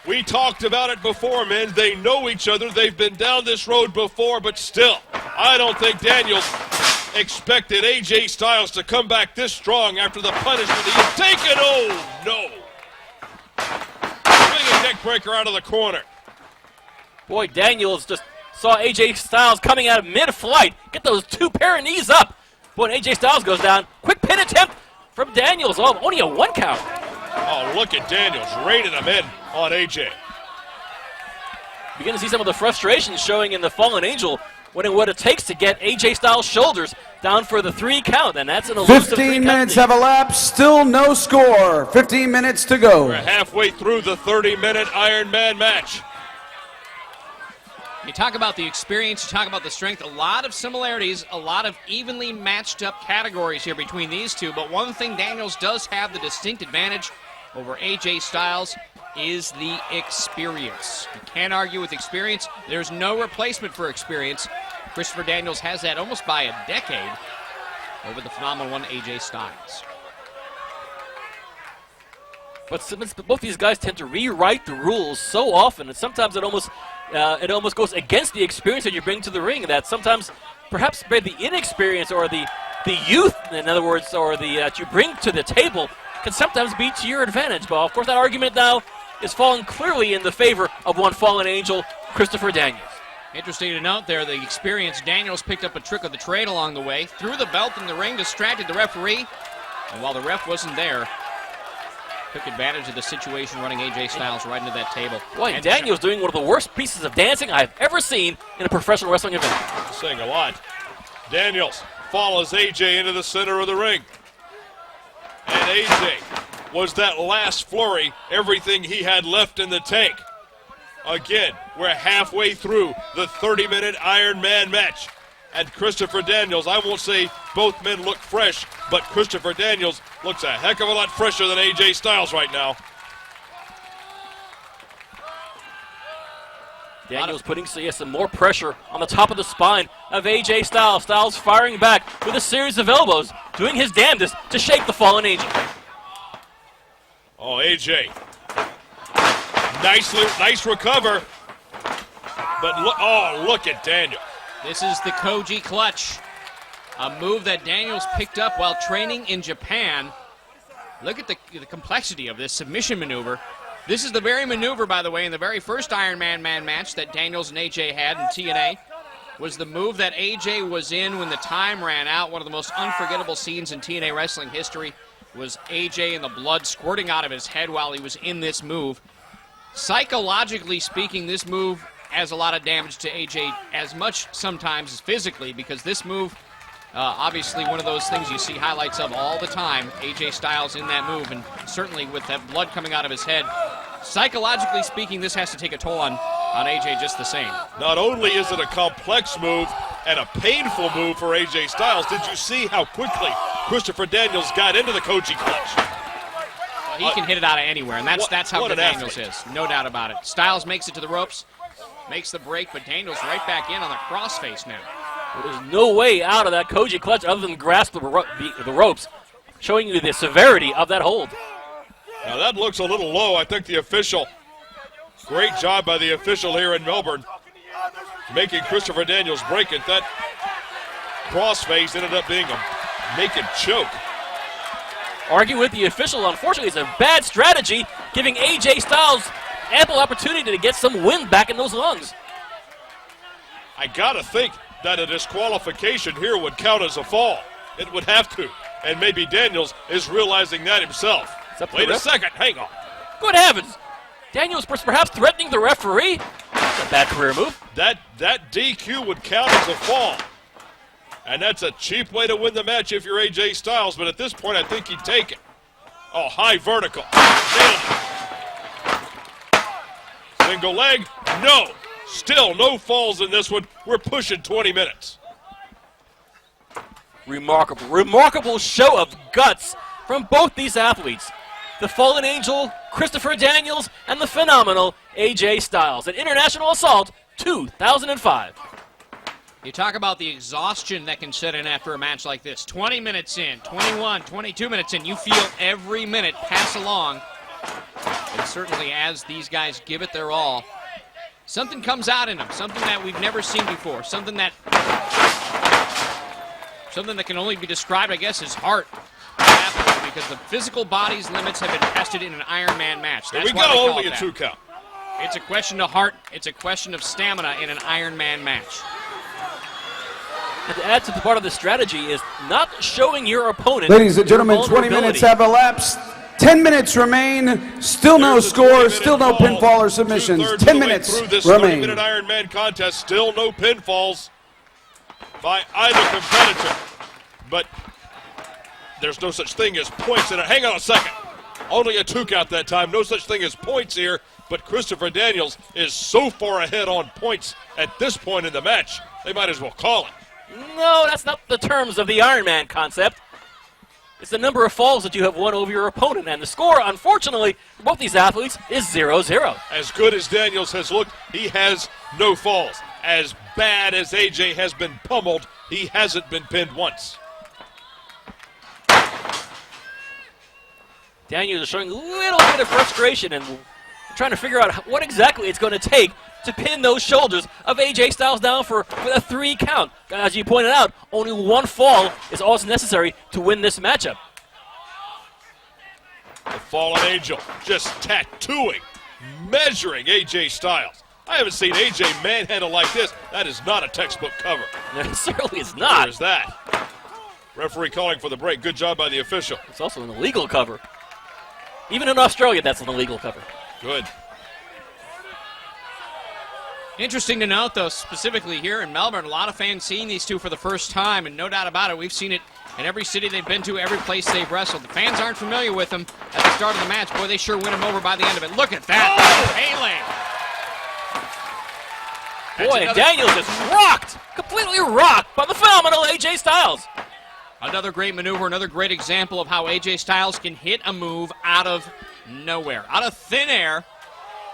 we talked about it before, man. They know each other. They've been down this road before, but still, I don't think Daniels expected AJ Styles to come back this strong after the punishment he had taken. Oh, no. Swinging neck breaker out of the corner. Boy, Daniels just saw AJ Styles coming out of mid-flight. Get those two pair of knees up. Boy, and AJ Styles goes down. Quick pin attempt from Daniels. Oh, only a 1 count. Oh, look at Daniels reining him in on AJ. Begin to see some of the frustration showing in the fallen angel when what it takes to get AJ Styles' shoulders down for the 3 count, and that's an elusive 15 3 minutes count. have elapsed, still no score. 15 minutes to go. We're halfway through the 30-minute Iron Man match. You talk about the experience, you talk about the strength, a lot of similarities, a lot of evenly matched up categories here between these two, but one thing Daniels does have the distinct advantage over AJ Styles is the experience. You can't argue with experience. There's no replacement for experience. Christopher Daniels has that almost by a decade over the phenomenal one, AJ Styles. But both these guys tend to rewrite the rules so often, and sometimes it almost goes against the experience that you bring to the ring. That sometimes, perhaps, by the inexperience or the youth, in other words, or the that you bring to the table, can sometimes be to your advantage. But of course, that argument now is falling clearly in the favor of one fallen angel, Christopher Daniels. Interesting to note there, the experienced Daniels picked up a trick of the trade along the way, threw the belt in the ring, distracted the referee, and while the ref wasn't there, took advantage of the situation, running AJ Styles right into that table. Boy, and Daniels doing one of the worst pieces of dancing I've ever seen in a professional wrestling event. Saying a lot. Daniels follows AJ into the center of the ring. And AJ was that last flurry, everything he had left in the tank. Again, we're halfway through the 30-minute Iron Man match. And Christopher Daniels, I won't say both men look fresh, but Christopher Daniels looks a heck of a lot fresher than AJ Styles right now. Daniels putting some more pressure on the top of the spine of AJ Styles. Styles firing back with a series of elbows, doing his damnedest to shake the fallen angel. Oh, AJ. Nice recover. But look at Daniel. This is the Koji clutch, a move that Daniels picked up while training in Japan. Look at the complexity of this submission maneuver. This is the very maneuver, by the way, in the very first Iron Man match that Daniels and AJ had in TNA, was the move that AJ was in when the time ran out. One of the most unforgettable scenes in TNA wrestling history was AJ and the blood squirting out of his head while he was in this move. Psychologically speaking, this move has a lot of damage to AJ, as much sometimes as physically, because this move, obviously one of those things you see highlights of all the time, AJ Styles in that move, and certainly with that blood coming out of his head. Psychologically speaking, this has to take a toll on AJ just the same. Not only is it a complex move and a painful move for AJ Styles, did you see how quickly Christopher Daniels got into the Koji clutch? He can hit it out of anywhere, and that's how good Daniels is, no doubt about it. Styles makes it to the ropes, makes the break, but Daniels right back in on the crossface now. There's no way out of that Koji clutch other than grasp the ropes, showing you the severity of that hold. Now that looks a little low. I think the official, great job by the official here in Melbourne, making Christopher Daniels break it. That crossface ended up being a naked choke. Arguing with the official, unfortunately, is a bad strategy, giving AJ Styles ample opportunity to get some wind back in those lungs. I gotta think that a disqualification here would count as a fall. It would have to. And maybe Daniels is realizing that himself. Wait a second, hang on. Good heavens! Daniels perhaps threatening the referee? That's a bad career move. That DQ would count as a fall. And that's a cheap way to win the match if you're AJ Styles, but at this point I think he'd take it. Oh, high vertical. Nailed it. Single leg, no. Still no falls in this one. We're pushing 20 minutes. remarkable show of guts from both these athletes. The Fallen Angel, Christopher Daniels, and the phenomenal AJ Styles at International Assault 2005. You talk about the exhaustion that can set in after a match like this. 20 minutes in, 21, 22 minutes in, you feel every minute pass along. And certainly as these guys give it their all, something comes out in them, something that we've never seen before, something that can only be described, I guess, as heart. Because the physical body's limits have been tested in an Iron Man match. Here we go, only a 2 count. It's a question of heart, it's a question of stamina in an Iron Man match. And to add to the part of the strategy is not showing your opponent. Ladies and gentlemen, 20 minutes have elapsed. 10 minutes remain. Still no score, still no pinfall or submissions. 10 minutes through this remain. 30-minute Iron Man contest, still no pinfalls by either competitor. But there's no such thing as points in it. Hang on a second. Only a 2 count that time. No such thing as points here. But Christopher Daniels is so far ahead on points at this point in the match, they might as well call it. No, that's not the terms of the Iron Man concept. It's the number of falls that you have won over your opponent. And the score, unfortunately, for both these athletes is 0-0. As good as Daniels has looked, he has no falls. As bad as AJ has been pummeled, he hasn't been pinned once. Daniels is showing a little bit of frustration and trying to figure out what exactly it's going to take to pin those shoulders of AJ Styles down for a 3 count. As you pointed out, only 1 fall is all that's necessary to win this matchup. The Fallen Angel just tattooing, measuring AJ Styles. I haven't seen AJ manhandle like this. That is not a textbook cover. It certainly is not. There's that. Referee calling for the break. Good job by the official. It's also an illegal cover. Even in Australia, that's an illegal cover. Good. Interesting to note, though, specifically here in Melbourne, a lot of fans seeing these two for the first time, and no doubt about it, we've seen it in every city they've been to, every place they've wrestled. The fans aren't familiar with them at the start of the match. Boy, they sure win them over by the end of it. Look at that. Oh! Boy, Daniels is rocked, completely rocked by the phenomenal AJ Styles. Another great maneuver, another great example of how AJ Styles can hit a move out of nowhere, out of thin air,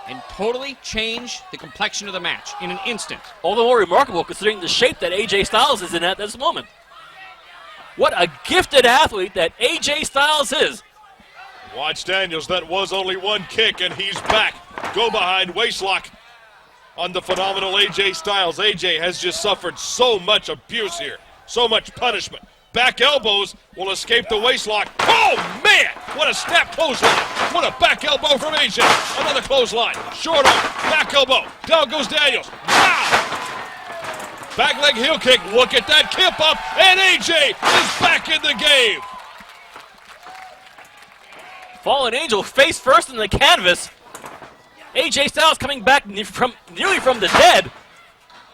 and totally change the complexion of the match in an instant. All the more remarkable considering the shape that AJ Styles is in at this moment. What a gifted athlete that AJ Styles is. Watch Daniels. That was only 1 kick, and he's back. Go behind waistlock on the phenomenal AJ Styles. AJ has just suffered so much abuse here, so much punishment. Back elbows will escape the waistlock. Oh, man! What a snap clothesline. What a back elbow from AJ. Another clothesline. Short arm. Back elbow. Down goes Daniels. Wow! Back leg heel kick. Look at that kip up. And AJ is back in the game. Fallen Angel face first in the canvas. AJ Styles coming back nearly from the dead.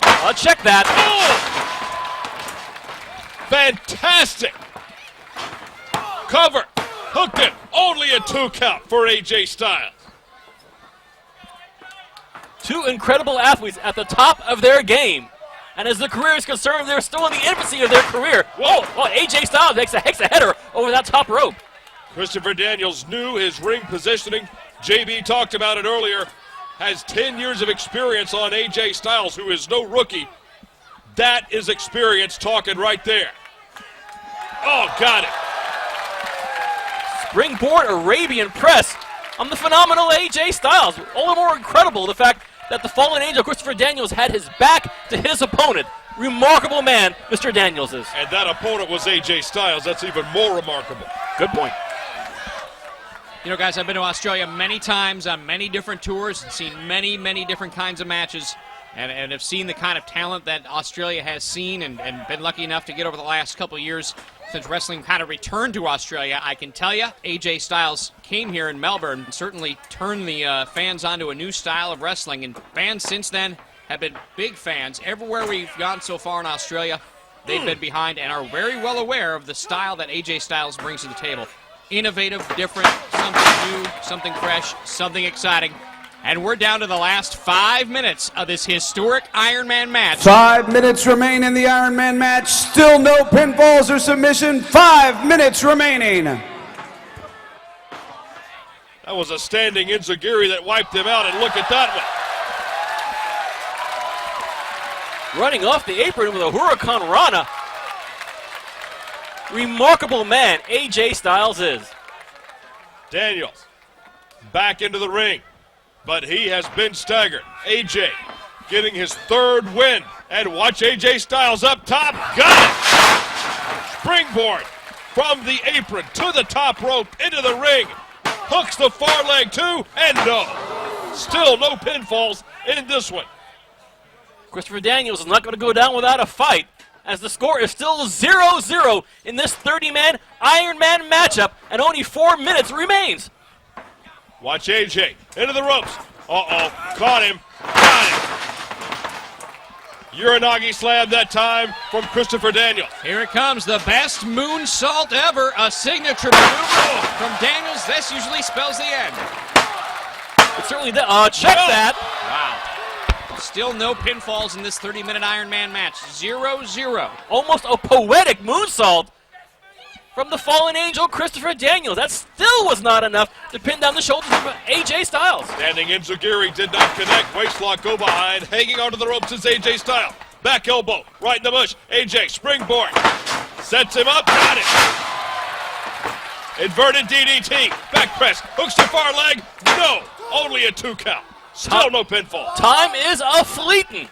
I'll check that. Oh! Fantastic. Cover. Hooked it. Only a 2 count for AJ Styles. 2 incredible athletes at the top of their game. And as the career is concerned, they're still in the infancy of their career. Whoa, AJ Styles makes a header over that top rope. Christopher Daniels knew his ring positioning. JB talked about it earlier. Has 10 years of experience on AJ Styles, who is no rookie. That is experience talking right there. Oh, got it. Springboard Arabian press on the phenomenal AJ Styles. All the more incredible the fact that the Fallen Angel, Christopher Daniels, had his back to his opponent. Remarkable man, Mr. Daniels is. And that opponent was AJ Styles. That's even more remarkable. Good point. You know, guys, I've been to Australia many times on many different tours and seen many, many different kinds of matches. And have seen the kind of talent that Australia has seen and been lucky enough to get over the last couple of years since wrestling kind of returned to Australia. I can tell you, AJ Styles came here in Melbourne and certainly turned the fans onto a new style of wrestling. And fans since then have been big fans. Everywhere we've gone so far in Australia, they've been behind and are very well aware of the style that AJ Styles brings to the table. Innovative, different, something new, something fresh, something exciting. And we're down to the last 5 minutes of this historic Ironman match. 5 minutes remain in the Ironman match. Still no pinfalls or submission. 5 minutes remaining. That was a standing Enziguri that wiped him out, and look at that one. Running off the apron with a Huracan Rana. Remarkable man, AJ Styles is. Daniels back into the ring, but he has been staggered. AJ getting his 3rd win, and watch AJ Styles up top. Got it! Springboard from the apron to the top rope into the ring. Hooks the far leg too, and no. Still no pinfalls in this one. Christopher Daniels is not going to go down without a fight, as the score is still 0-0 in this 30-man Ironman matchup, and only 4 minutes remains. Watch AJ into the ropes. Uh-oh, caught him, got it. Uranagi slam that time from Christopher Daniels. Here it comes, the best moonsault ever, a signature maneuver from Daniels. This usually spells the end. It certainly does. Check that. Wow. Still no pinfalls in this 30-minute Ironman match. 0-0. Almost a poetic moonsault from the fallen angel Christopher Daniels. That still was not enough to pin down the shoulders of AJ Styles. Standing Enziguri did not connect. Waistlock go behind. Hanging onto the ropes is AJ Styles. Back elbow, right in the bush. AJ springboard. Sets him up, got it. Inverted DDT. Back press. Hooks the far leg. No. Only a 2 count. Still no pinfall. Time is a-fleetin'.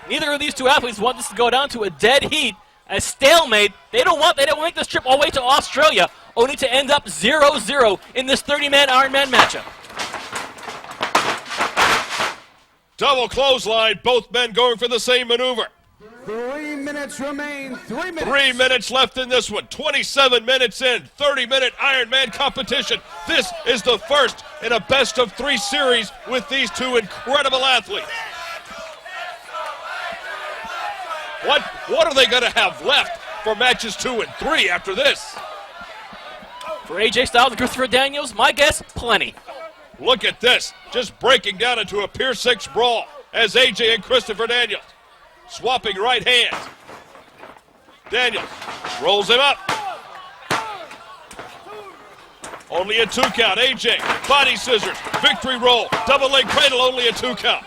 Neither of these two athletes want this to go down to a dead heat, a stalemate. They don't make this trip all the way to Australia, only to end up 0-0 in this 30-man Ironman matchup. Double clothesline. Both men going for the same maneuver. 3 minutes remain. 3 minutes. 3 minutes left in this one. 27 minutes in. 30-minute Ironman competition. This is the first in a best-of-3 series with these two incredible athletes. What are they going to have left for matches 2 and 3 after this? For AJ Styles and Christopher Daniels, my guess, plenty. Look at this. Just breaking down into a Pier 6 brawl as AJ and Christopher Daniels swapping right hands. Daniels rolls him up. Only a 2 count. AJ, body scissors, victory roll, double leg cradle, only a 2 count.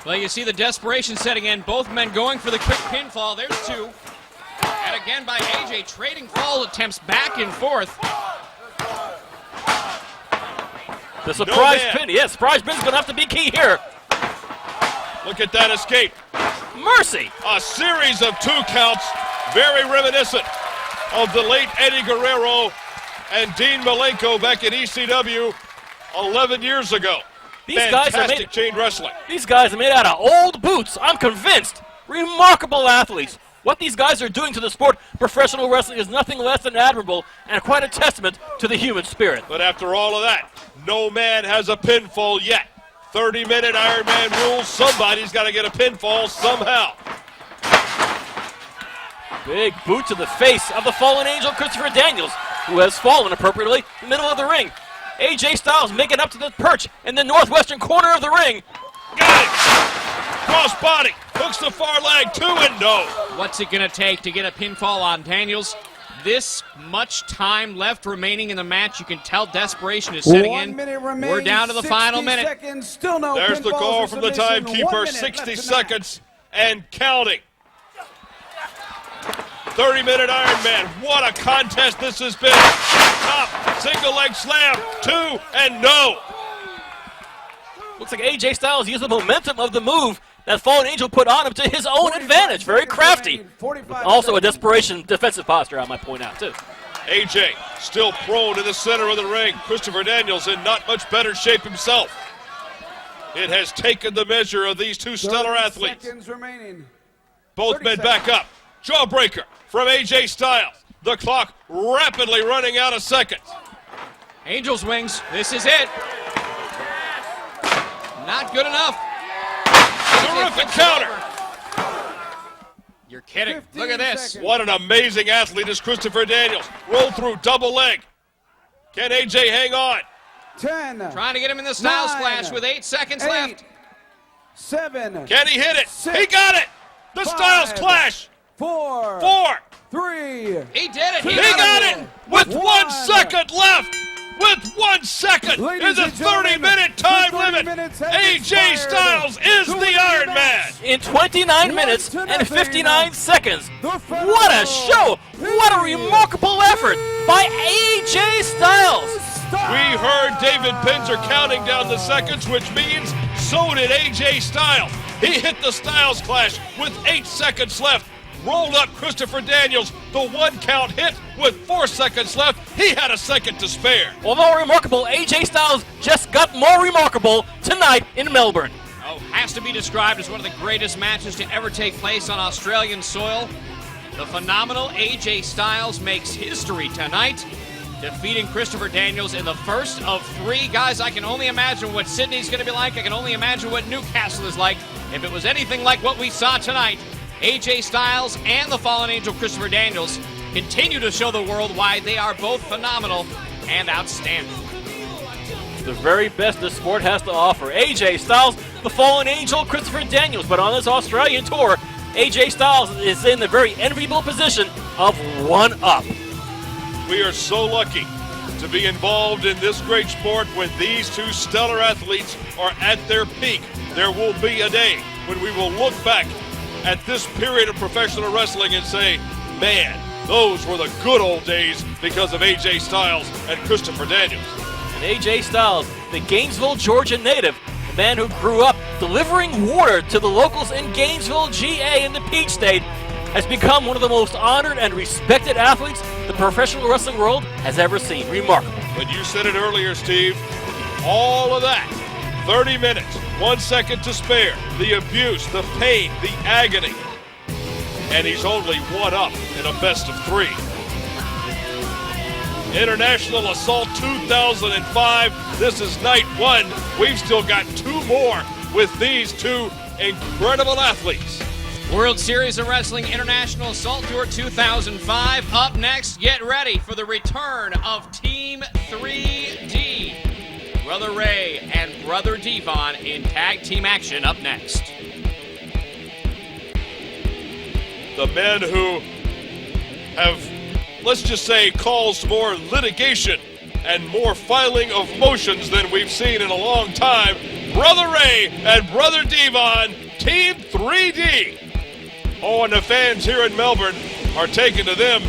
Well, you see the desperation setting in. Both men going for the quick pinfall. There's 2. And again by AJ, trading fall attempts back and forth. The surprise pin. Yes, surprise pin's going to have to be key here. Look at that escape. Mercy. A series of 2 counts, very reminiscent of the late Eddie Guerrero and Dean Malenko back in ECW 11 years ago. Fantastic chain wrestling. These guys are made out of old boots, I'm convinced. Remarkable athletes. What these guys are doing to the sport, professional wrestling, is nothing less than admirable and quite a testament to the human spirit. But after all of that, no man has a pinfall yet. 30-minute Ironman rules. Somebody's got to get a pinfall somehow. Big boot to the face of the fallen angel Christopher Daniels, who has fallen appropriately in the middle of the ring. AJ Styles making up to the perch in the northwestern corner of the ring. Got it! Cross body, hooks the far leg, 2 and no. What's it going to take to get a pinfall on Daniels? This much time left remaining in the match. You can tell desperation is setting 1 in. minute remains, We're down to the final minute. Seconds, still no There's the call from the timekeeper, 1 minute 60 left seconds and counting. 30-minute Ironman. What a contest this has been. Top, single leg slam, 2 and no. Looks like AJ Styles used the momentum of the move that Fallen Angel put on him to his own advantage. Very crafty. Also a desperation defensive posture, I might point out, too. AJ still prone in the center of the ring. Christopher Daniels in not much better shape himself. It has taken the measure of these two stellar athletes. Seconds remaining. Both men back up. Jawbreaker from AJ Styles. The clock rapidly running out of seconds. Angel's wings. This is it. Not good enough. Terrific counter. You're kidding. Look at this. Seconds. What an amazing athlete is Christopher Daniels. Roll through double leg. Can AJ hang on? 10. Trying to get him in the Styles 9, Clash with 8 seconds 8, left. 7. Can he hit it? 6, He got it! The 5, Styles Clash! 4. 4. 3. He did it. He got it with 1 second left. With 1 second in the 30-minute time limit. AJ Styles is the Iron Man. In 29 minutes and 59 seconds. What a show! What a remarkable effort by AJ Styles. We heard David Pinzer counting down the seconds, which means so did AJ Styles. He hit the Styles Clash with 8 seconds left. Rolled up Christopher Daniels, the 1 count hit with 4 seconds left. He had a second to spare. Although remarkable, AJ Styles just got more remarkable tonight in Melbourne. Oh, has to be described as one of the greatest matches to ever take place on Australian soil. The phenomenal AJ Styles makes history tonight, defeating Christopher Daniels in the first of 3. Guys, I can only imagine what Sydney's going to be like. I can only imagine what Newcastle is like. If it was anything like what we saw tonight, AJ Styles and the Fallen Angel Christopher Daniels continue to show the world why they are both phenomenal and outstanding. The very best the sport has to offer. AJ Styles, the Fallen Angel Christopher Daniels. But on this Australian tour, AJ Styles is in the very enviable position of 1-up. We are so lucky to be involved in this great sport when these 2 stellar athletes are at their peak. There will be a day when we will look back at this period of professional wrestling and say, man, those were the good old days because of AJ Styles and Christopher Daniels. And AJ Styles, the Gainesville, Georgia native, the man who grew up delivering water to the locals in Gainesville, GA in the Peach State, has become one of the most honored and respected athletes the professional wrestling world has ever seen. Remarkable. But you said it earlier, Steve, all of that, 30 minutes, 1 second to spare, the abuse, the pain, the agony, and he's only 1 up in a best of 3. International Assault 2005, this is night 1. We've still got 2 more with these 2 incredible athletes. World Series of Wrestling International Assault Tour 2005. Up next, get ready for the return of Team 3D. Brother Ray and Brother Devon in tag team action up next. The men who have, let's just say, caused more litigation and more filing of motions than we've seen in a long time. Brother Ray and Brother Devon, Team 3D. Oh, and the fans here in Melbourne are taking to them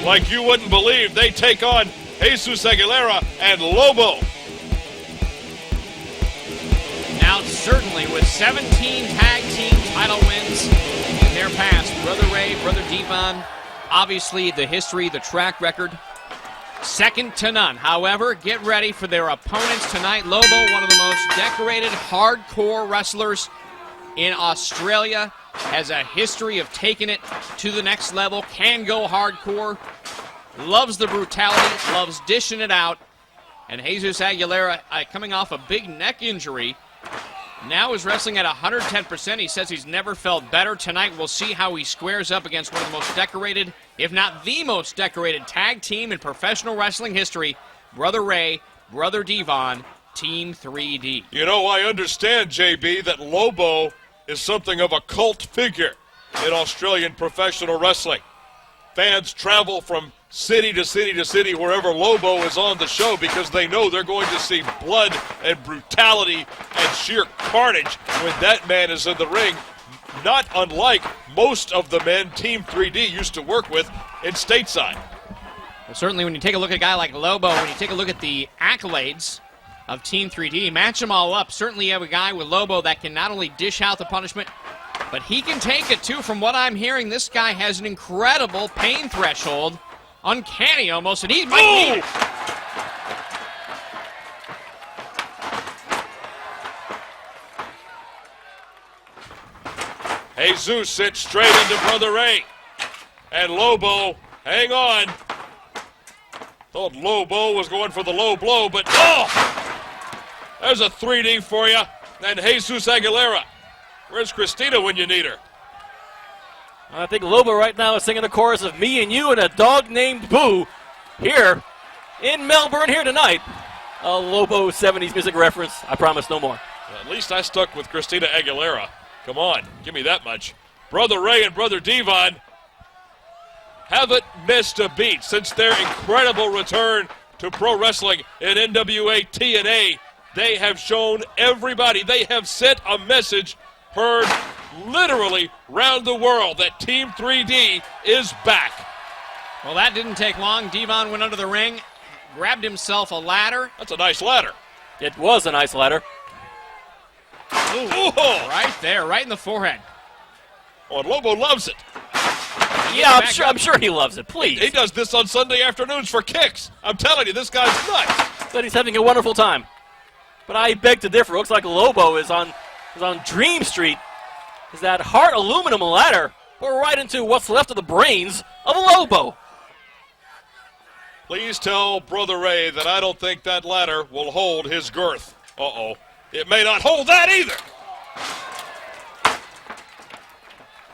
like you wouldn't believe. They take on Jesus Aguilera and Lobo. Now, certainly with 17 tag team title wins in their past, Brother Ray, Brother Devon, obviously the history, the track record, second to none. However, get ready for their opponents tonight. Lobo, one of the most decorated hardcore wrestlers in Australia, has a history of taking it to the next level, can go hardcore, loves the brutality, loves dishing it out. And Jesus Aguilera, coming off a big neck injury, now is wrestling at 110%. He says he's never felt better. Tonight we'll see how he squares up against one of the most decorated, if not the most decorated tag team in professional wrestling history, Brother Ray, Brother Devon, Team 3D. You know, I understand, JB, that Lobo is something of a cult figure in Australian professional wrestling. Fans travel from city to city to city wherever Lobo is on the show because they know they're going to see blood and brutality and sheer carnage when that man is in the ring, not unlike most of the men Team 3D used to work with in stateside. Well, certainly when you take a look at a guy like Lobo, when you take a look at the accolades of Team 3D, match them all up. Certainly you have a guy with Lobo that can not only dish out the punishment, but he can take it too. From what I'm hearing, this guy has an incredible pain threshold. Uncanny almost, and he might need it. Jesus sits straight into Brother Ray. And Lobo, hang on. Thought Lobo was going for the low blow, but there's a 3D for you. And Jesus Aguilera. Where's Christina when you need her? I think Lobo right now is singing the chorus of Me and You and a Dog Named Boo here in Melbourne here tonight a Lobo 70s music reference. I promise no more. At least I stuck with Christina Aguilera. Come on, give me that much. Brother Ray and Brother Devon haven't missed a beat since their incredible return to pro wrestling in NWA TNA. They have shown everybody, they have sent a message heard literally round the world that Team 3D is back. Well, that didn't take long. Devon went under the ring, grabbed himself a ladder. That's a nice ladder. It was a nice ladder. Ooh. Right there, right in the forehead. Oh, and Lobo loves it. Yeah, I'm sure he loves it. Please. He does this on Sunday afternoons for kicks. I'm telling you, this guy's nuts. But he's having a wonderful time. But I beg to differ. Looks like Lobo is on Dream Street. Is that hard aluminum ladder? We're right into what's left of the brains of Lobo. Please tell Brother Ray that I don't think that ladder will hold his girth. Uh-oh. It may not hold that either.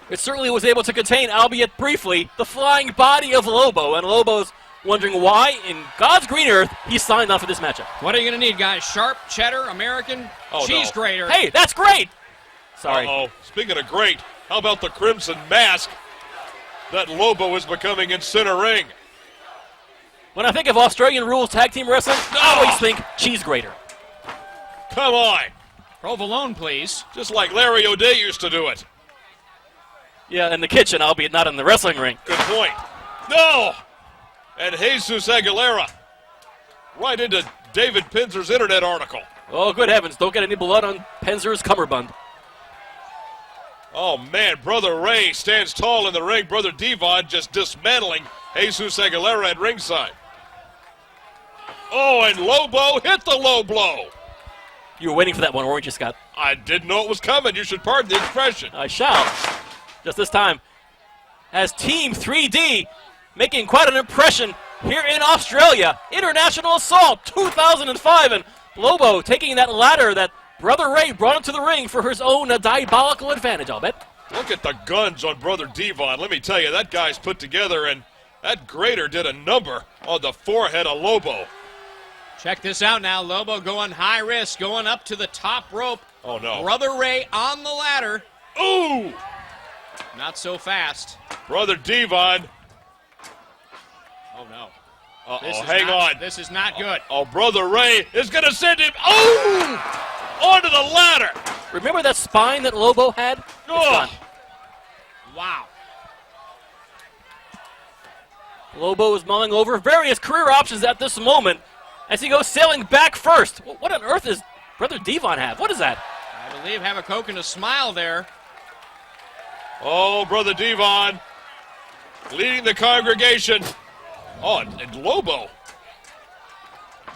It certainly was able to contain, albeit briefly, the flying body of Lobo, and Lobo's wondering why, in God's green earth, he signed on for this matchup. What are you going to need, guys? Sharp, cheddar, American, cheese grater. Hey, that's great! Sorry. Uh-oh. Speaking of great, how about the crimson mask that Lobo is becoming in center ring? When I think of Australian rules tag team wrestling, I always think cheese grater. Come on. Provolone, please. Just like Larry O'Day used to do it. Yeah, in the kitchen, albeit not in the wrestling ring. Good point. No! And Jesus Aguilera right into David Pinzer's internet article. Oh, good heavens. Don't get any blood on Penzer's cummerbund. Oh, man. Brother Ray stands tall in the ring. Brother Devon just dismantling Jesus Aguilera at ringside. Oh, and Lobo hit the low blow. You were waiting for that one, weren't you, Scott? I didn't know it was coming. You should pardon the expression. I shall. Just this time, as Team 3D making quite an impression here in Australia. International Assault 2005, and Lobo taking that ladder that Brother Ray brought into the ring for his own diabolical advantage, I'll bet. Look at the guns on Brother Devon. Let me tell you, that guy's put together, and that grater did a number on the forehead of Lobo. Check this out now. Lobo going high risk, going up to the top rope. Oh, no. Brother Ray on the ladder. Ooh! Not so fast. Brother Devon. Oh, no. Uh-oh, hang on. This is not good. Oh, Brother Ray is going to send him, onto the ladder. Remember that spine that Lobo had? It's gone. Wow. Lobo is mulling over various career options at this moment as he goes sailing back first. What on earth does Brother Devon have? What is that? I believe have a Coke and a smile there. Oh, Brother Devon leading the congregation. Oh, and Lobo.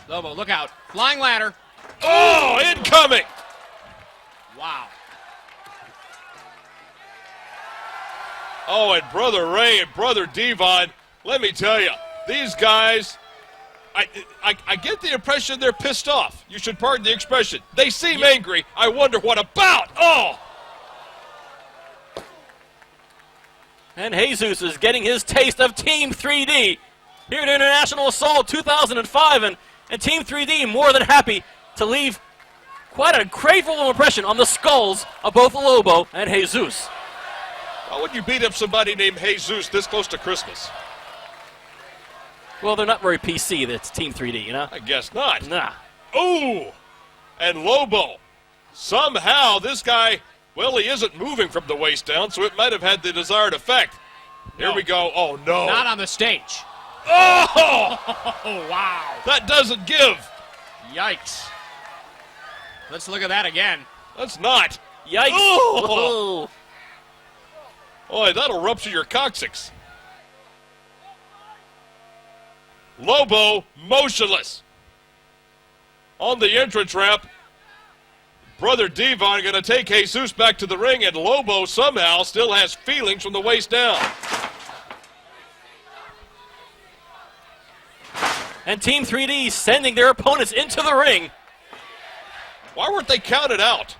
Lobo, look out. Flying ladder. Oh, incoming. Wow. Oh, and Brother Ray and Brother Devon, let me tell you, these guys, I get the impression they're pissed off. You should pardon the expression. They seem angry. I wonder what about. Oh! And Jesus is getting his taste of Team 3D here at International Assault 2005, and Team 3D more than happy to leave quite a grateful impression on the skulls of both Lobo and Jesus. Why would you beat up somebody named Jesus this close to Christmas? Well, they're not very PC, that's Team 3D, you know? I guess not. Nah. Ooh! And Lobo. Somehow this guy, well, he isn't moving from the waist down, so it might have had the desired effect. Here we go. Oh, no. Not on the stage. Oh! Oh, wow. That doesn't give. Yikes. Let's look at that again. That's not. Yikes. Oh! Boy, that'll rupture your coccyx. Lobo motionless. On the entrance ramp, Brother Devon going to take Jesus back to the ring, and Lobo somehow still has feelings from the waist down. And Team 3D sending their opponents into the ring. Why weren't they counted out?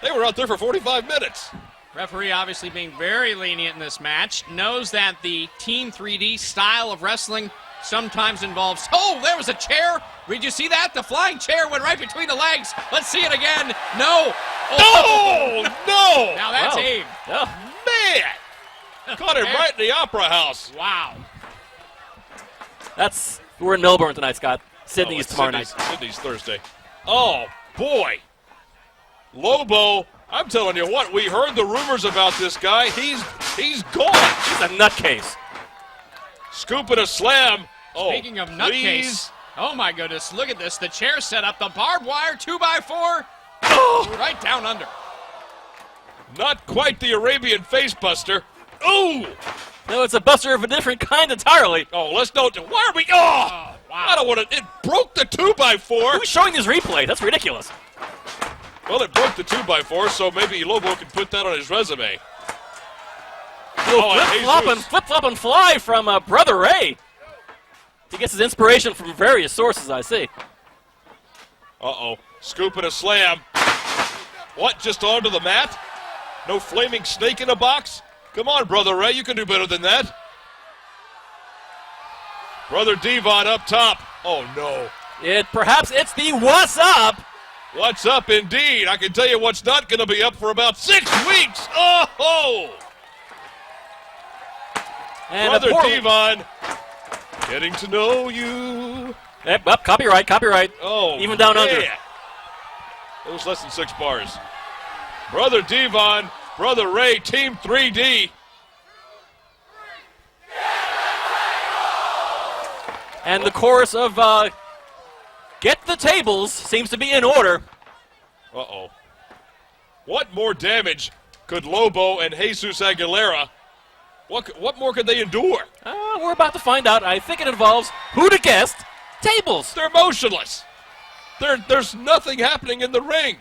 They were out there for 45 minutes. Referee obviously being very lenient in this match. Knows that the Team 3D style of wrestling sometimes involves... Oh, there was a chair. Did you see that? The flying chair went right between the legs. Let's see it again. No. Oh, no! Now that's Wow. aim. Oh, Man! Caught him right in the Opera House. Wow. we're in Melbourne tonight, Scott. Sydney's tomorrow night. Sydney's Thursday. Oh, boy. Lobo, I'm telling you what, we heard the rumors about this guy. He's gone. He's a nutcase. Scoop and a slam. Oh, Speaking of please. nutcase, oh my goodness, look at this. The chair set up, the barbed wire 2x4, right down under. Not quite the Arabian face buster. Ooh! No, it's a buster of a different kind entirely. Oh, let's don't. Why are we? Oh! Wow. I don't want to. It broke the 2x4. Who's showing this replay? That's ridiculous. Well, it broke the 2x4, so maybe Lobo can put that on his resume. Little flip-flop and fly from Brother Ray. He gets his inspiration from various sources, I see. Uh-oh. Scoop and a slam. What, just onto the mat? No flaming snake in a box? Come on, Brother Ray, you can do better than that. Brother Devon up top. Oh, no. Perhaps it's the what's up. What's up, indeed? I can tell you what's not going to be up for about 6 weeks. Oh! And Brother Devon, getting to know you. Yep, up, copyright. Oh, Even down under. It was less than 6 bars. Brother Devon, Brother Ray, Team 3D. And the chorus of Get the Tables seems to be in order. Uh-oh. What more damage could Lobo and Jesus Aguilera, what more could they endure? We're about to find out. I think it involves, who'd have guessed, tables. They're motionless. There's nothing happening in the ring.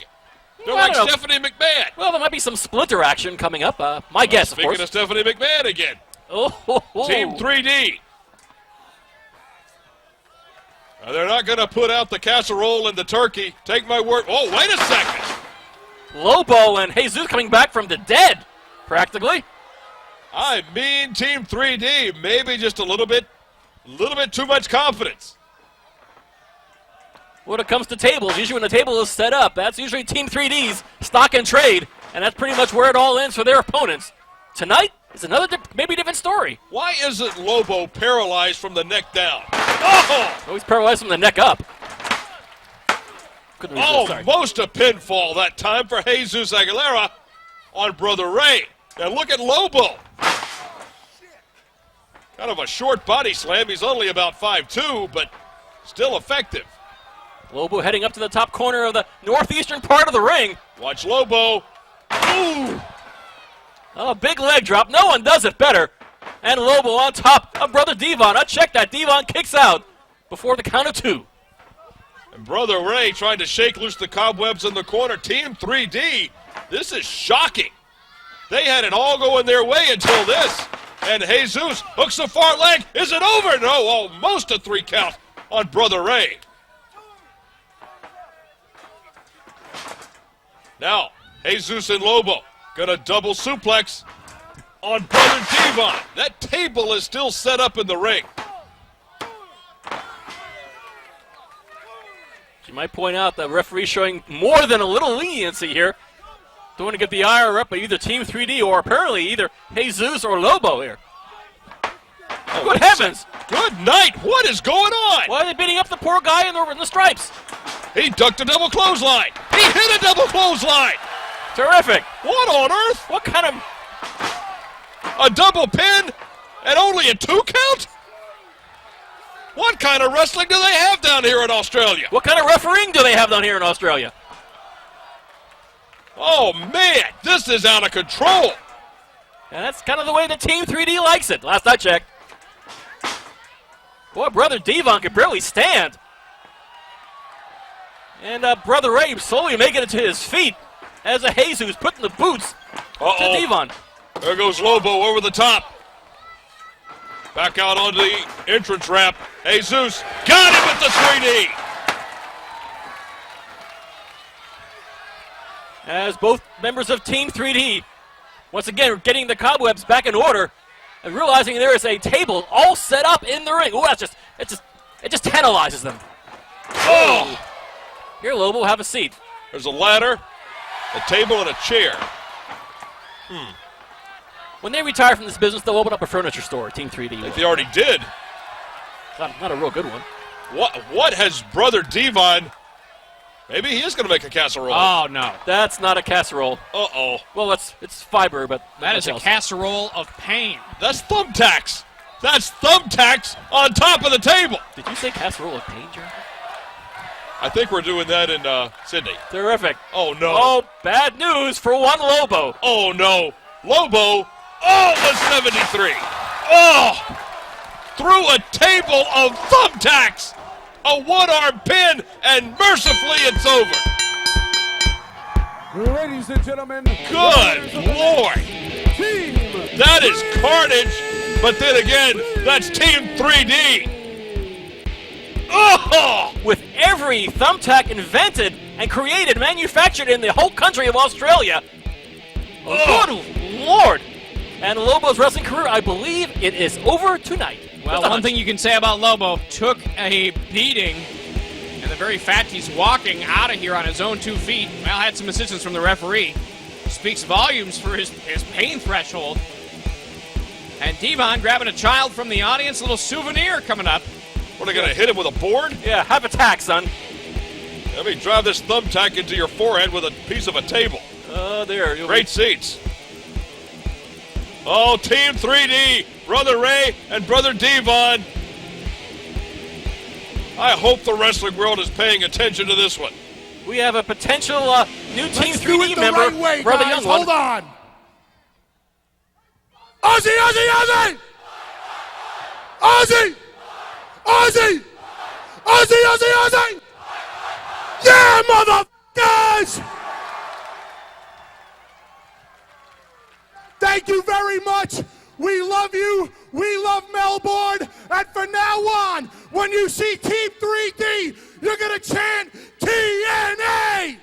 They're I like don't know. Stephanie McMahon. Well, there might be some splinter action coming up. My guess, of Speaking course. of Stephanie McMahon again. Oh. Team 3D. They're not going to put out the casserole and the turkey. Take my word. Oh, wait a second. Lobo and Jesus coming back from the dead, practically. I mean, Team 3D, maybe just a little bit too much confidence. When it comes to tables, usually when the table is set up, that's usually Team 3D's stock and trade, and that's pretty much where it all ends for their opponents. Tonight is another maybe different story. Why isn't Lobo paralyzed from the neck down? Oh! Oh, he's paralyzed from the neck up. Almost a pinfall that time for Jesus Aguilera on Brother Ray. Now look at Lobo. Kind of a short body slam. He's only about 5'2", but still effective. Lobo heading up to the top corner of the northeastern part of the ring. Watch Lobo. Ooh! Oh, big leg drop. No one does it better. And Lobo on top of Brother Devon. Check that. Devon kicks out before the count of 2. And Brother Ray trying to shake loose the cobwebs in the corner. Team 3D, this is shocking. They had it all going their way until this. And Jesus hooks the far leg. Is it over? No, almost a 3 count on Brother Ray. Now, Jesus and Lobo gonna double suplex on Brother Devon. That table is still set up in the ring. You might point out that referee showing more than a little leniency here. Don't want to get the ire up by either Team 3D or apparently either Jesus or Lobo here. Oh, Good heavens! Good night! What is going on? Why are they beating up the poor guy in the stripes? He ducked a double clothesline. He hit a double clothesline. Terrific! What on earth? What kind of... A double pin and only a 2 count? What kind of wrestling do they have down here in Australia? What kind of refereeing do they have down here in Australia? Oh, man, this is out of control. And that's kind of the way the Team 3D likes it, last I checked. Boy, Brother Devon could barely stand. And Brother Ray slowly making it to his feet as a Jesus putting the boots to Devon. There goes Lobo over the top. Back out onto the entrance ramp. Jesus got him with the 3D. As both members of Team 3D, once again, are getting the cobwebs back in order and realizing there is a table all set up in the ring. Oh, that's just It just tantalizes them. Oh! Here, Lobo, have a seat. There's a ladder, a table, and a chair. When they retire from this business, they'll open up a furniture store, Team 3D. They already did. Not a real good one. What has Brother Devon? Maybe he is going to make a casserole. Oh, no. That's not a casserole. Uh-oh. Well, it's fiber, but That is a else. casserole of pain. That's thumbtacks. That's thumbtacks on top of the table. Did you say casserole of pain, Jeremy? I think we're doing that in Sydney. Terrific. Oh, no. Oh, bad news for one Lobo. Oh, no. Lobo. Oh, the 73. Oh! Through a table of thumbtacks. A one-arm pin, and mercifully it's over. Ladies and gentlemen, Good Lord. Team. That is carnage, but then again, that's Team 3D. Oh! With every thumbtack invented and created, manufactured in the whole country of Australia. Oh. Good Lord. And Lobo's wrestling career, I believe it is over tonight. Well, one thing you can say about Lobo, took a beating, and the very fact he's walking out of here on his own 2 feet, well, had some assistance from the referee, speaks volumes for his pain threshold. And Devon grabbing a child from the audience, a little souvenir coming up. What, are they going to hit him with a board? Yeah, have a tack, son. Let me drive this thumbtack into your forehead with a piece of a table. There. Great seats. Oh, Team 3D, Brother Ray and Brother Devon. I hope the wrestling world is paying attention to this one. We have a potential new Team Let's do 3D it the member, right way, Brother guys. Young one. Hold on. Ozzy, Ozzy, Ozzy! Ozzy! Ozzy! Ozzy, Ozzy, Ozzy! Yeah, motherfuckers! Thank you very much. We love you. We love Melbourne. And from now on, when you see Team 3D, you're going to chant TNA!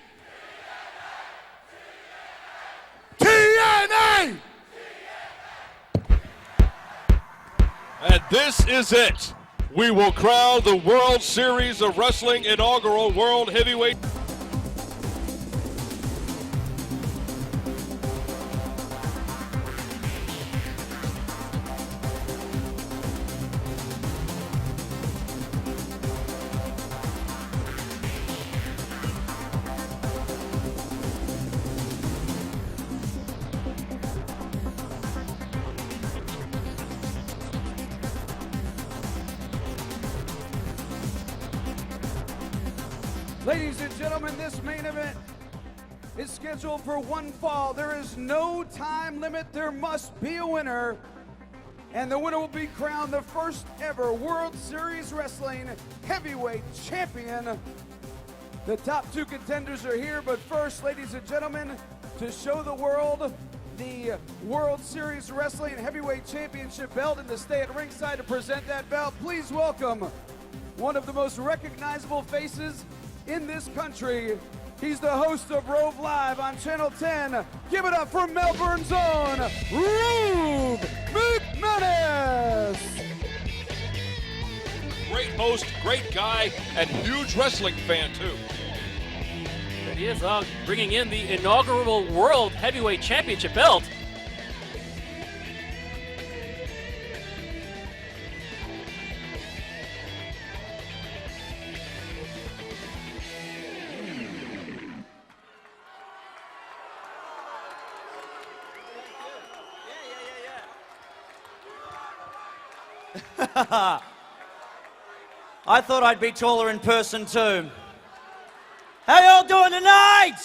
TNA! And this is it. We will crown the World Series of Wrestling inaugural World Heavyweight. Ladies and gentlemen, this main event is scheduled for one fall. There is no time limit. There must be a winner. And the winner will be crowned the first ever World Series Wrestling Heavyweight Champion. The top 2 contenders are here, but first, ladies and gentlemen, to show the world the World Series Wrestling Heavyweight Championship belt and to stay at ringside to present that belt, please welcome one of the most recognizable faces in this country. He's the host of Rove Live on Channel 10. Give it up for Melbourne's own Rube McManus. Great host, great guy, and huge wrestling fan, too. There he is, bringing in the inaugural World Heavyweight Championship belt. I thought I'd be taller in person too. How y'all doing tonight?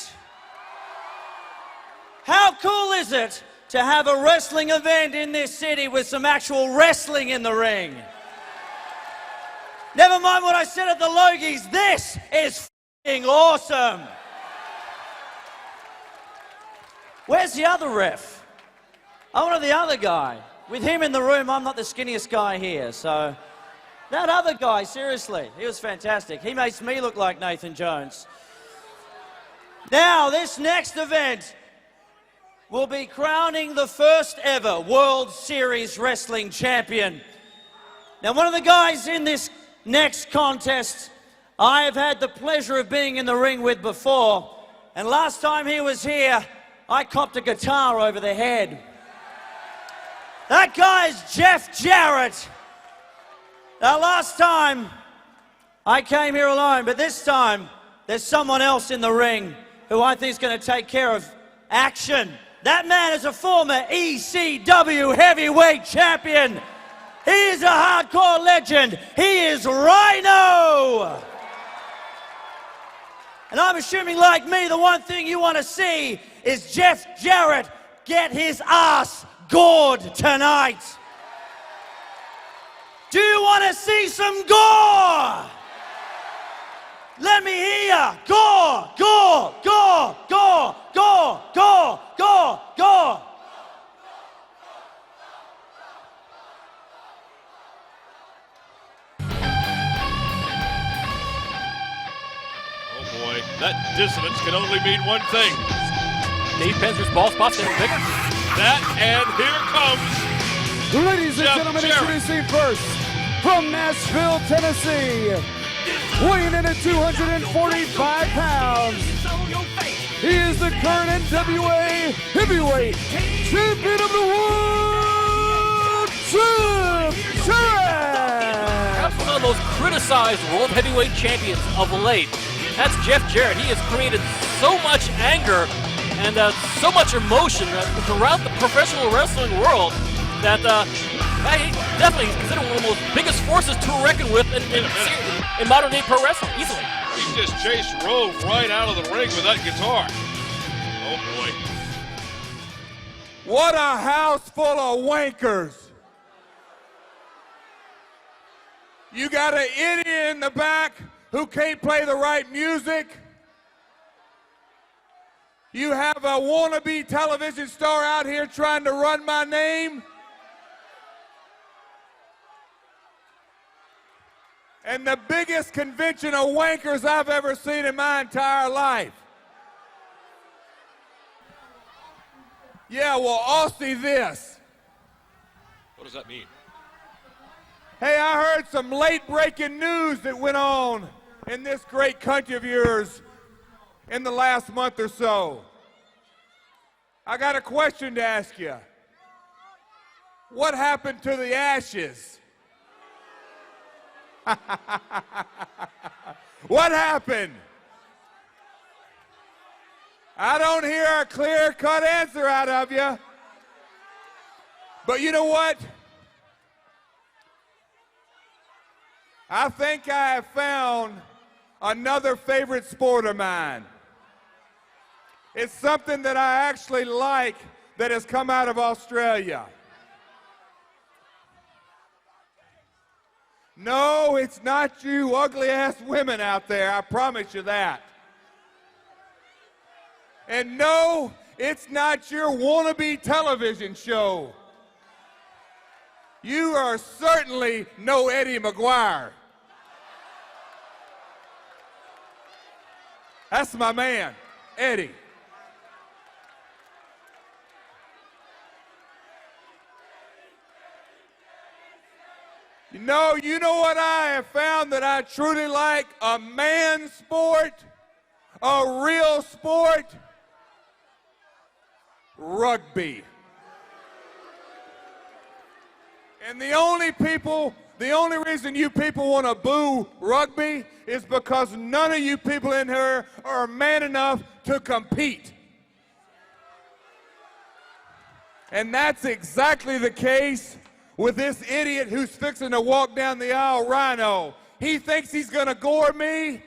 How cool is it to have a wrestling event in this city with some actual wrestling in the ring? Never mind what I said at the Logies, this is f***ing awesome. Where's the other ref? I wanted the other guy. With him in the room, I'm not the skinniest guy here, so... That other guy, seriously, he was fantastic. He makes me look like Nathan Jones. Now, this next event will be crowning the first ever World Series Wrestling Champion. Now, one of the guys in this next contest, I have had the pleasure of being in the ring with before. And last time he was here, I copped a guitar over the head. That guy's Jeff Jarrett. Now, last time, I came here alone, but this time, there's someone else in the ring who I think is going to take care of action. That man is a former ECW heavyweight champion. He is a hardcore legend. He is Rhino. And I'm assuming, like me, the one thing you want to see is Jeff Jarrett get his ass gored tonight. Do you want to see some gore? Let me hear ya. Gore, gore, gore, gore, gore, gore, gore, gore. Oh boy, that dissonance can only mean one thing. Dave Penzer's ball spot's getting bigger. That, and here comes Ladies and Jeff gentlemen, Jarrett. introducing first, from Nashville, Tennessee, weighing in at 245 pounds, he is the current NWA heavyweight champion of the world, Jeff Jarrett! Perhaps one of the most criticized world heavyweight champions of late. That's Jeff Jarrett. He has created so much anger and so much emotion throughout the professional wrestling world that he definitely is considered one of the most biggest forces to reckon with in modern day pro wrestling, easily. He just chased Rove right out of the ring with that guitar. Oh boy. What a house full of wankers. You got an idiot in the back who can't play the right music. You have a wannabe television star out here trying to run my name. And the biggest convention of wankers I've ever seen in my entire life. Yeah, well, I'll see this. What does that mean? Hey, I heard some late-breaking news that went on in this great country of yours in the last month or so. I got a question to ask you. What happened to the ashes? What happened? I don't hear a clear-cut answer out of you. But you know what? I think I have found another favorite sport of mine. It's something that I actually like that has come out of Australia. No, it's not you ugly-ass women out there, I promise you that. And no, it's not your wannabe television show. You are certainly no Eddie McGuire. That's my man, Eddie. You know what I have found that I truly like? A man sport, a real sport, rugby. And the only reason you people want to boo rugby is because none of you people in here are man enough to compete. And that's exactly the case with this idiot who's fixing to walk down the aisle, Rhino. He thinks he's gonna gore me?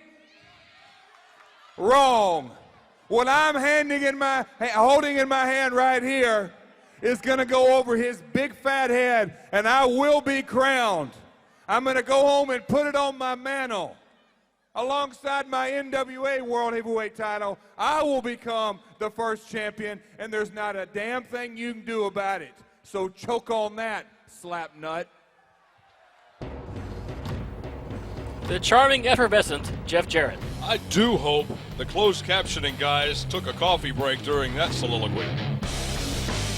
Wrong. What I'm holding in my hand right here is gonna go over his big fat head, and I will be crowned. I'm gonna go home and put it on my mantle. Alongside my NWA World Heavyweight title, I will become the first champion, and there's not a damn thing you can do about it. So choke on that, slap nut. The charming, effervescent Jeff Jarrett. I do hope the closed captioning guys took a coffee break during that soliloquy.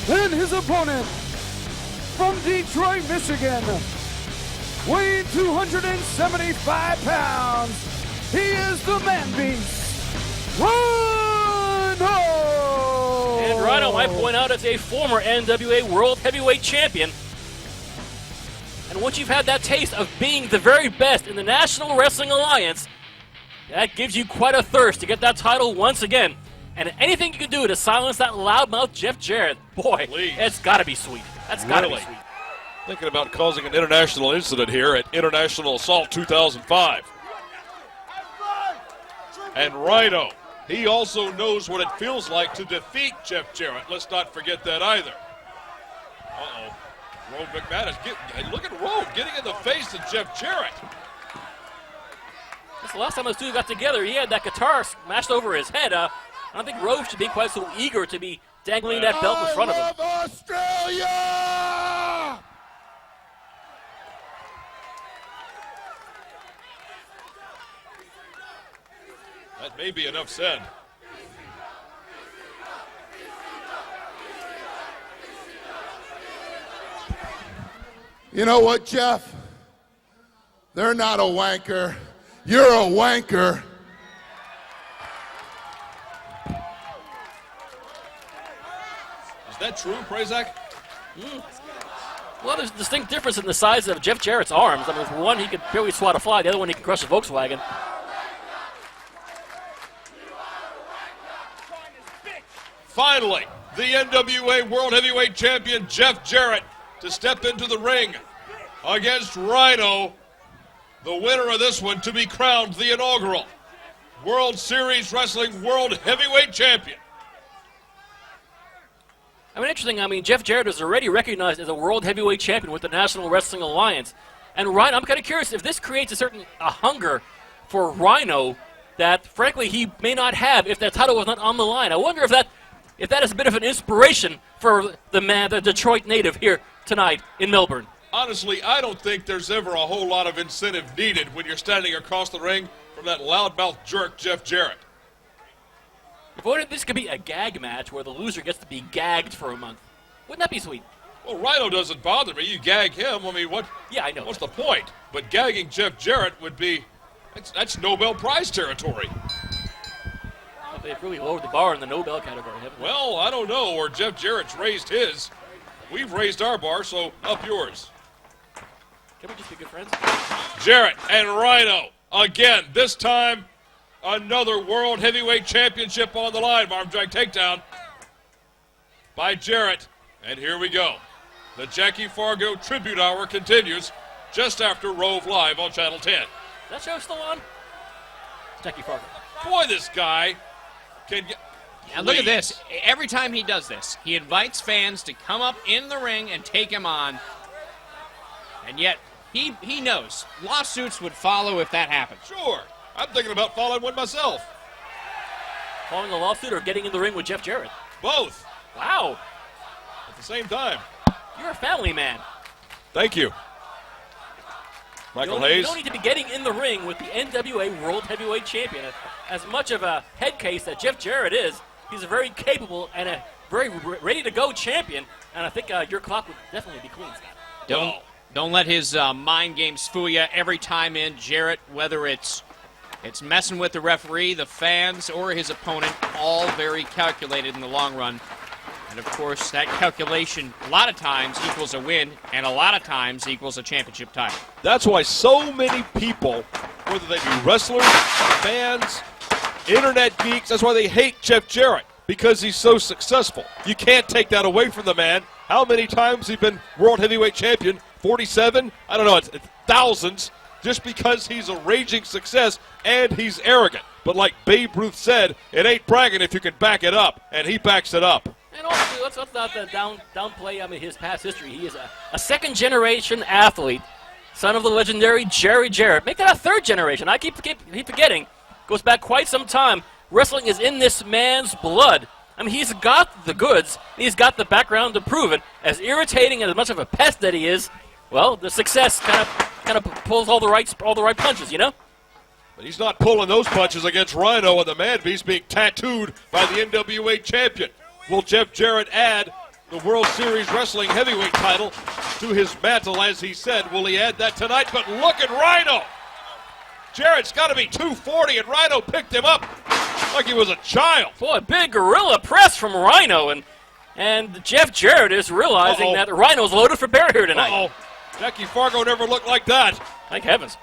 And his opponent, from Detroit, Michigan, weighing 275 pounds, he is the man beast, Rhino! And Rhino, I point out, is a former NWA World Heavyweight Champion. And once you've had that taste of being the very best in the National Wrestling Alliance, that gives you quite a thirst to get that title once again. And anything you can do to silence that loudmouth Jeff Jarrett, boy, it's got to be sweet. That's got to be sweet. Thinking about causing an international incident here at International Assault 2005. And Rhino, he also knows what it feels like to defeat Jeff Jarrett. Let's not forget that either. Uh-oh. Rove McManus, look at Rove getting in the face of Jeff Jarrett. That's the last time those two got together. He had that guitar smashed over his head. I don't think Rove should be quite so eager to be dangling that belt in front of him. Australia! That may be enough said. You know what, Jeff? They're not a wanker. You're a wanker. Is that true, Prazak? Well, there's a distinct difference in the size of Jeff Jarrett's arms. I mean, with one, he could barely swat a fly. The other one, he could crush a Volkswagen. Finally, the NWA World Heavyweight Champion Jeff Jarrett to step into the ring against Rhino, the winner of this one to be crowned the inaugural World Series Wrestling World Heavyweight Champion. I mean, interesting. I mean, Jeff Jarrett is already recognized as a World Heavyweight Champion with the National Wrestling Alliance. And Rhino, I'm kind of curious if this creates a certain hunger for Rhino that, frankly, he may not have if that title was not on the line. I wonder if that is a bit of an inspiration for the man, the Detroit native here tonight in Melbourne. Honestly, I don't think there's ever a whole lot of incentive needed when you're standing across the ring from that loudmouth jerk, Jeff Jarrett. What if this could be a gag match where the loser gets to be gagged for a month? Wouldn't that be sweet? Well, Rhino doesn't bother me. You gag him. I mean, what? Yeah, I know. What's the point? But gagging Jeff Jarrett would be, that's Nobel Prize territory. Well, they've really lowered the bar in the Nobel category, haven't they? Well, I don't know, or Jeff Jarrett's raised his. We've raised our bar, so up yours. Can we just be good friends? Jarrett and Rhino again. This time, another World Heavyweight Championship on the line. Arm drag takedown by Jarrett. And here we go. The Jackie Fargo Tribute Hour continues just after Rove Live on Channel 10. Is that show still on? Jackie Fargo. Boy, this guy can get... And look at this. Every time he does this, he invites fans to come up in the ring and take him on. And yet, he knows lawsuits would follow if that happened. Sure. I'm thinking about following one myself. Following a lawsuit or getting in the ring with Jeff Jarrett? Both. Wow. At the same time. You're a family man. Thank you. Michael Hayes. You don't need to be getting in the ring with the NWA World Heavyweight Champion. As much of a head case that Jeff Jarrett is, he's a very capable and a very ready-to-go champion. And I think your clock would definitely be clean, Scott. Don't let his mind games fool you. Every time in, Jarrett, whether it's messing with the referee, the fans, or his opponent, all very calculated in the long run. And, of course, that calculation a lot of times equals a win, and a lot of times equals a championship title. That's why so many people, whether they be wrestlers, fans, internet geeks, that's why they hate Jeff Jarrett, because he's so successful. You can't take that away from the man. How many times he's been World Heavyweight Champion? 47? I don't know, it's thousands, just because he's a raging success and he's arrogant. But like Babe Ruth said, it ain't bragging if you can back it up, and he backs it up. And also, let's not downplay his past history. He is a second-generation athlete, son of the legendary Jerry Jarrett. Make that a third generation. I keep forgetting. Goes back quite some time. Wrestling is in this man's blood. I mean, he's got the goods. He's got the background to prove it. As irritating and as much of a pest that he is, well, the success kind of pulls all the right punches, you know? But he's not pulling those punches against Rhino and the Man Beast being tattooed by the NWA champion. Will Jeff Jarrett add the World Series Wrestling Heavyweight title to his mantle, as he said. Will he add that tonight? But look at Rhino. Jarrett's got to be 240, and Rhino picked him up like he was a child. Boy, big gorilla press from Rhino, and Jeff Jarrett is realizing that Rhino's loaded for bear here tonight. Jackie Fargo never looked like that. Thank heavens.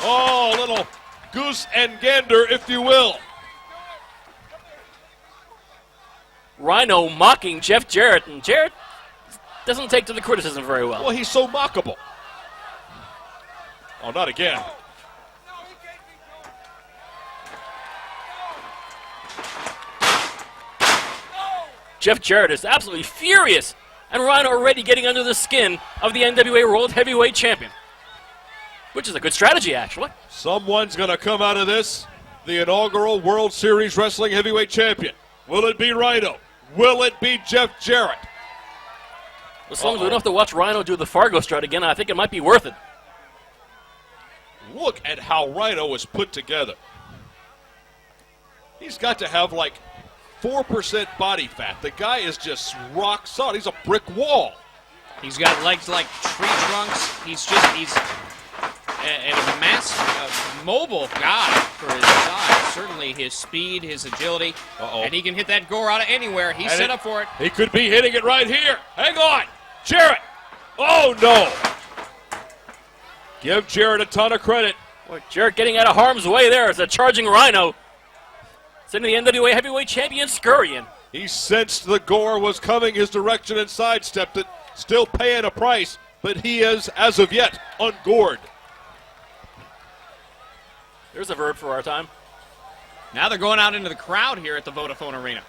Oh, a little goose and gander, if you will. Rhino mocking Jeff Jarrett, and Jarrett doesn't take to the criticism very well. Well, he's so mockable. Oh, not again. Jeff Jarrett is absolutely furious, and Rhino already getting under the skin of the NWA World Heavyweight Champion, which is a good strategy, actually. Someone's going to come out of this the inaugural World Series Wrestling Heavyweight Champion. Will it be Rhino? Will it be Jeff Jarrett? As long as we don't have to watch Rhino do the Fargo strut again, I think it might be worth it. Look at how Rhino was put together. He's got to have like 4% body fat. The guy is just rock solid. He's a brick wall. He's got legs like tree trunks. He's a massive, mobile guy for his size. Certainly his speed, his agility. And he can hit that gore out of anywhere. He's set up for it. He could be hitting it right here. Hang on. Jarrett. Oh, no. Give Jarrett a ton of credit. Boy, Jarrett getting out of harm's way there as a charging Rhino. Sending the NWA Heavyweight Champion scurrying. He sensed the gore was coming his direction and sidestepped it. Still paying a price, but he is, as of yet, ungored. There's a verb for our time. Now they're going out into the crowd here at the Vodafone Arena.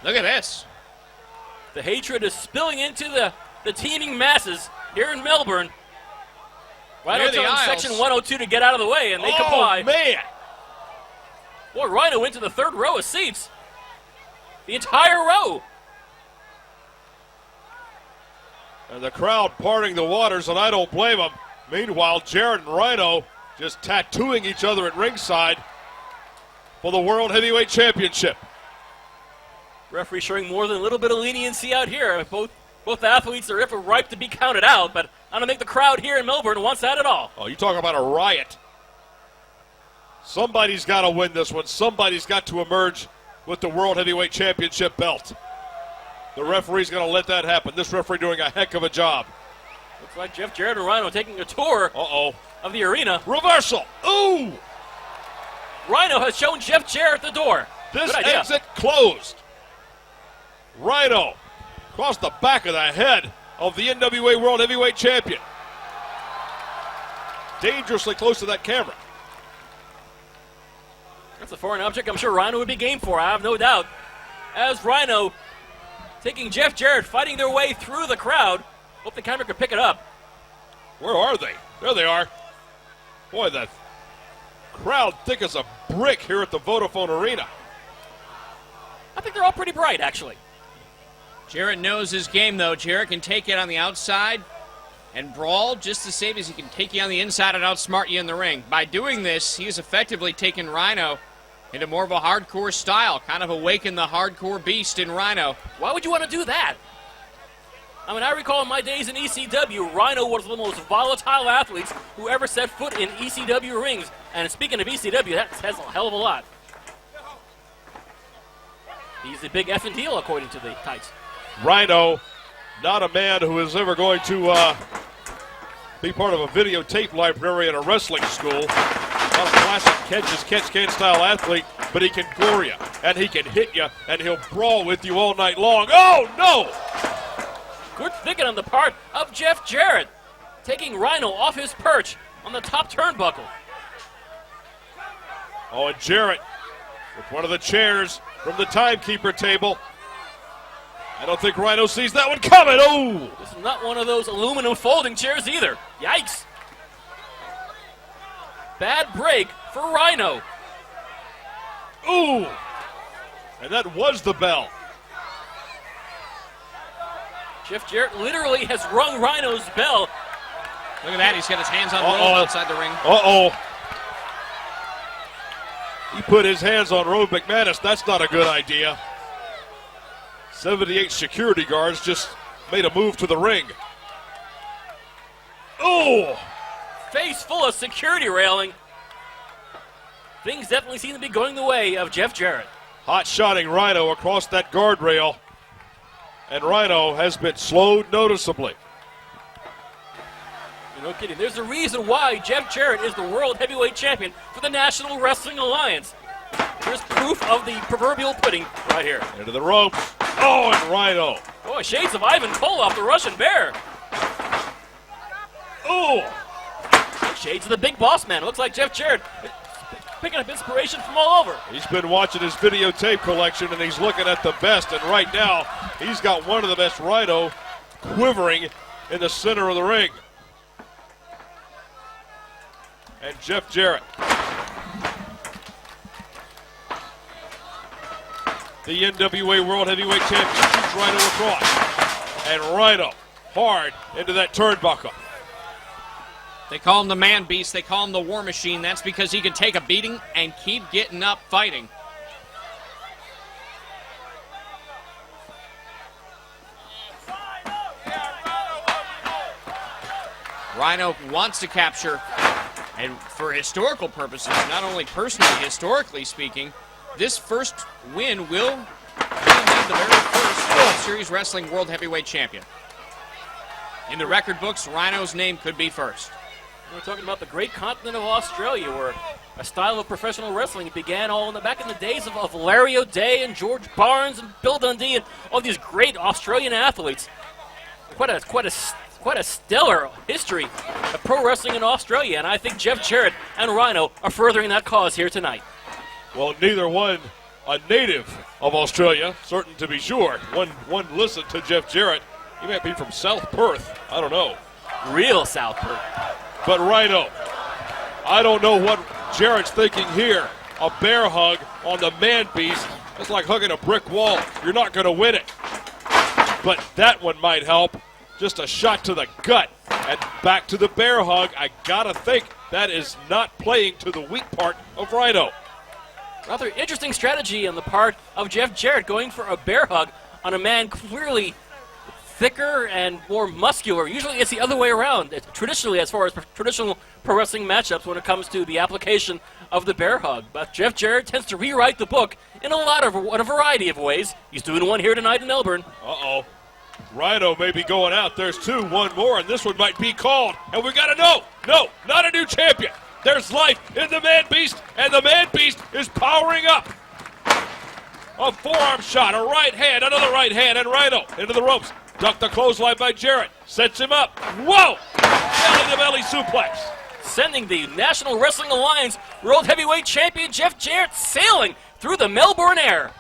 Look at this. The hatred is spilling into the teeming masses here in Melbourne. Rhino telling Section 102 to get out of the way, and they comply. Oh, man. Boy, Rhino into the third row of seats. The entire row. And the crowd parting the waters, and I don't blame them. Meanwhile, Jarrett and Rhino just tattooing each other at ringside for the World Heavyweight Championship. Referee showing more than a little bit of leniency out here. Both athletes are ripe to be counted out, but I don't think the crowd here in Melbourne wants that at all. Oh, you talk about a riot. Somebody's got to win this one. Somebody's got to emerge with the World Heavyweight Championship belt. The referee's going to let that happen. This referee doing a heck of a job. Looks like Jeff Jarrett and Rhino taking a tour of the arena. Reversal. Ooh! Rhino has shown Jeff Jarrett the door. This exit closed. Rhino across the back of the head of the NWA World Heavyweight Champion. Dangerously close to that camera. That's a foreign object I'm sure Rhino would be game for, I have no doubt. As Rhino taking Jeff Jarrett, fighting their way through the crowd. Hope the camera could pick it up. Where are they? There they are. Boy, that crowd thick as a brick here at the Vodafone Arena. I think they're all pretty bright, actually. Jarrett knows his game, though. Jarrett can take it on the outside and brawl just the same as he can take you on the inside and outsmart you in the ring. By doing this, he has effectively taken Rhino into more of a hardcore style, kind of awakened the hardcore beast in Rhino. Why would you want to do that? I mean, I recall in my days in ECW, Rhino was one of the most volatile athletes who ever set foot in ECW rings. And speaking of ECW, that says a hell of a lot. He's a big effing deal, according to the tights. Rhino, not a man who is ever going to be part of a videotape library in a wrestling school. Not a classic catch-can style athlete, but he can gore you, and he can hit you, and he'll brawl with you all night long. Oh, no! Good thinking on the part of Jeff Jarrett, taking Rhino off his perch on the top turnbuckle. Oh, and Jarrett with one of the chairs from the timekeeper table. I don't think Rhino sees that one coming. Oh! This is not one of those aluminum folding chairs either. Yikes. Bad break for Rhino. Ooh! And that was the bell. Jeff Jarrett literally has rung Rhino's bell. Look at that. He's got his hands on Robe outside the ring. Uh-oh. He put his hands on Robe McManus. That's not a good idea. 78 security guards just made a move to the ring. Oh! Face full of security railing. Things definitely seem to be going the way of Jeff Jarrett. Hot-shotting Rhino across that guardrail. And Rhino has been slowed noticeably. No kidding. There's a reason why Jeff Jarrett is the World Heavyweight Champion for the National Wrestling Alliance. There's proof of the proverbial pudding right here. Into the ropes. Oh, and Rhino. Boy, shades of Ivan Koloff, the Russian Bear. Oh! Shades of the Big Boss Man. Looks like Jeff Jarrett picking up inspiration from all over. He's been watching his videotape collection, and he's looking at the best. And right now, he's got one of the best. Rhino quivering in the center of the ring. And Jeff Jarrett, the NWA World Heavyweight Champion, shoots Rhino across. And Rhino hard into that turnbuckle. They call him the Man Beast. They call him the War Machine. That's because he can take a beating and keep getting up fighting. Rhino wants to capture, and for historical purposes, not only personally, historically speaking, this first win will be the very first World Series Wrestling World Heavyweight Champion. In the record books, Rhino's name could be first. We're talking about the great continent of Australia, where a style of professional wrestling began all back in the days of Larry O'Day and George Barnes and Bill Dundee and all these great Australian athletes. Quite a stellar history of pro wrestling in Australia, and I think Jeff Jarrett and Rhino are furthering that cause here tonight. Well, neither one a native of Australia, certain to be sure. One listen to Jeff Jarrett. He might be from South Perth. I don't know. Real South Perth. But Rhino, I don't know what Jarrett's thinking here. A bear hug on the Man Beast. That's like hugging a brick wall. You're not going to win it. But that one might help. Just a shot to the gut. And back to the bear hug. I got to think that is not playing to the weak part of Rhino. Rather interesting strategy on the part of Jeff Jarrett, going for a bear hug on a man clearly thicker and more muscular. Usually it's the other way around. It's traditionally, as far as traditional pro wrestling matchups, when it comes to the application of the bear hug. But Jeff Jarrett tends to rewrite the book in a variety of ways. He's doing one here tonight in Melbourne. Uh-oh. Rhino may be going out. There's two, one more, and this one might be called. And we got to know. No, not a new champion. There's life in the Man Beast, and the Man Beast is powering up. A forearm shot, a right hand, another right hand, and Rhino into the ropes. Ducked the clothesline by Jarrett. Sets him up. Whoa! Belly-to-belly suplex. Sending the National Wrestling Alliance World Heavyweight Champion Jeff Jarrett sailing through the Melbourne air.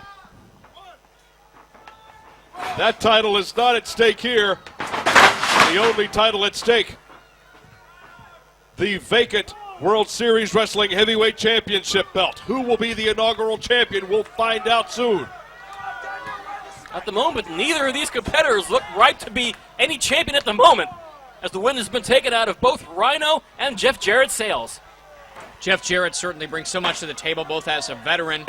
That title is not at stake here. The only title at stake, the vacant World Series Wrestling Heavyweight Championship belt. Who will be the inaugural champion? We'll find out soon. At the moment, neither of these competitors look ripe to be any champion at the moment, as the win has been taken out of both Rhino and Jeff Jarrett's sails. Jeff Jarrett certainly brings so much to the table, both as a veteran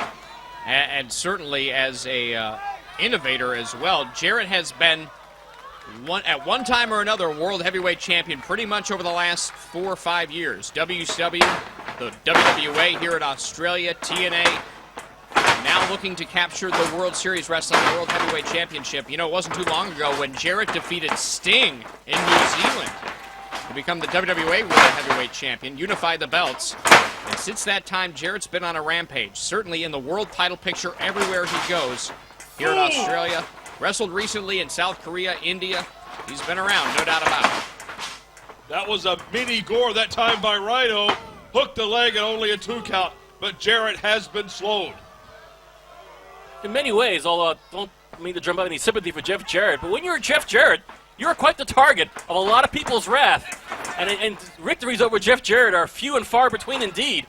and certainly as a innovator as well. Jarrett has been, at one time or another, World Heavyweight Champion pretty much over the last 4 or 5 years. WSW, the WWA here in Australia, TNA, now looking to capture the World Series Wrestling World Heavyweight Championship. You know, it wasn't too long ago when Jarrett defeated Sting in New Zealand to become the WWA World Heavyweight Champion, unify the belts. And since that time, Jarrett's been on a rampage, certainly in the world title picture everywhere he goes here in Australia. Wrestled recently in South Korea, India. He's been around, no doubt about it. That was a mini gore that time by Rhino. Hooked the leg and only a 2 count, but Jarrett has been slowed. In many ways, although I don't mean to drum up any sympathy for Jeff Jarrett, but when you're Jeff Jarrett, you're quite the target of a lot of people's wrath. And victories over Jeff Jarrett are few and far between indeed.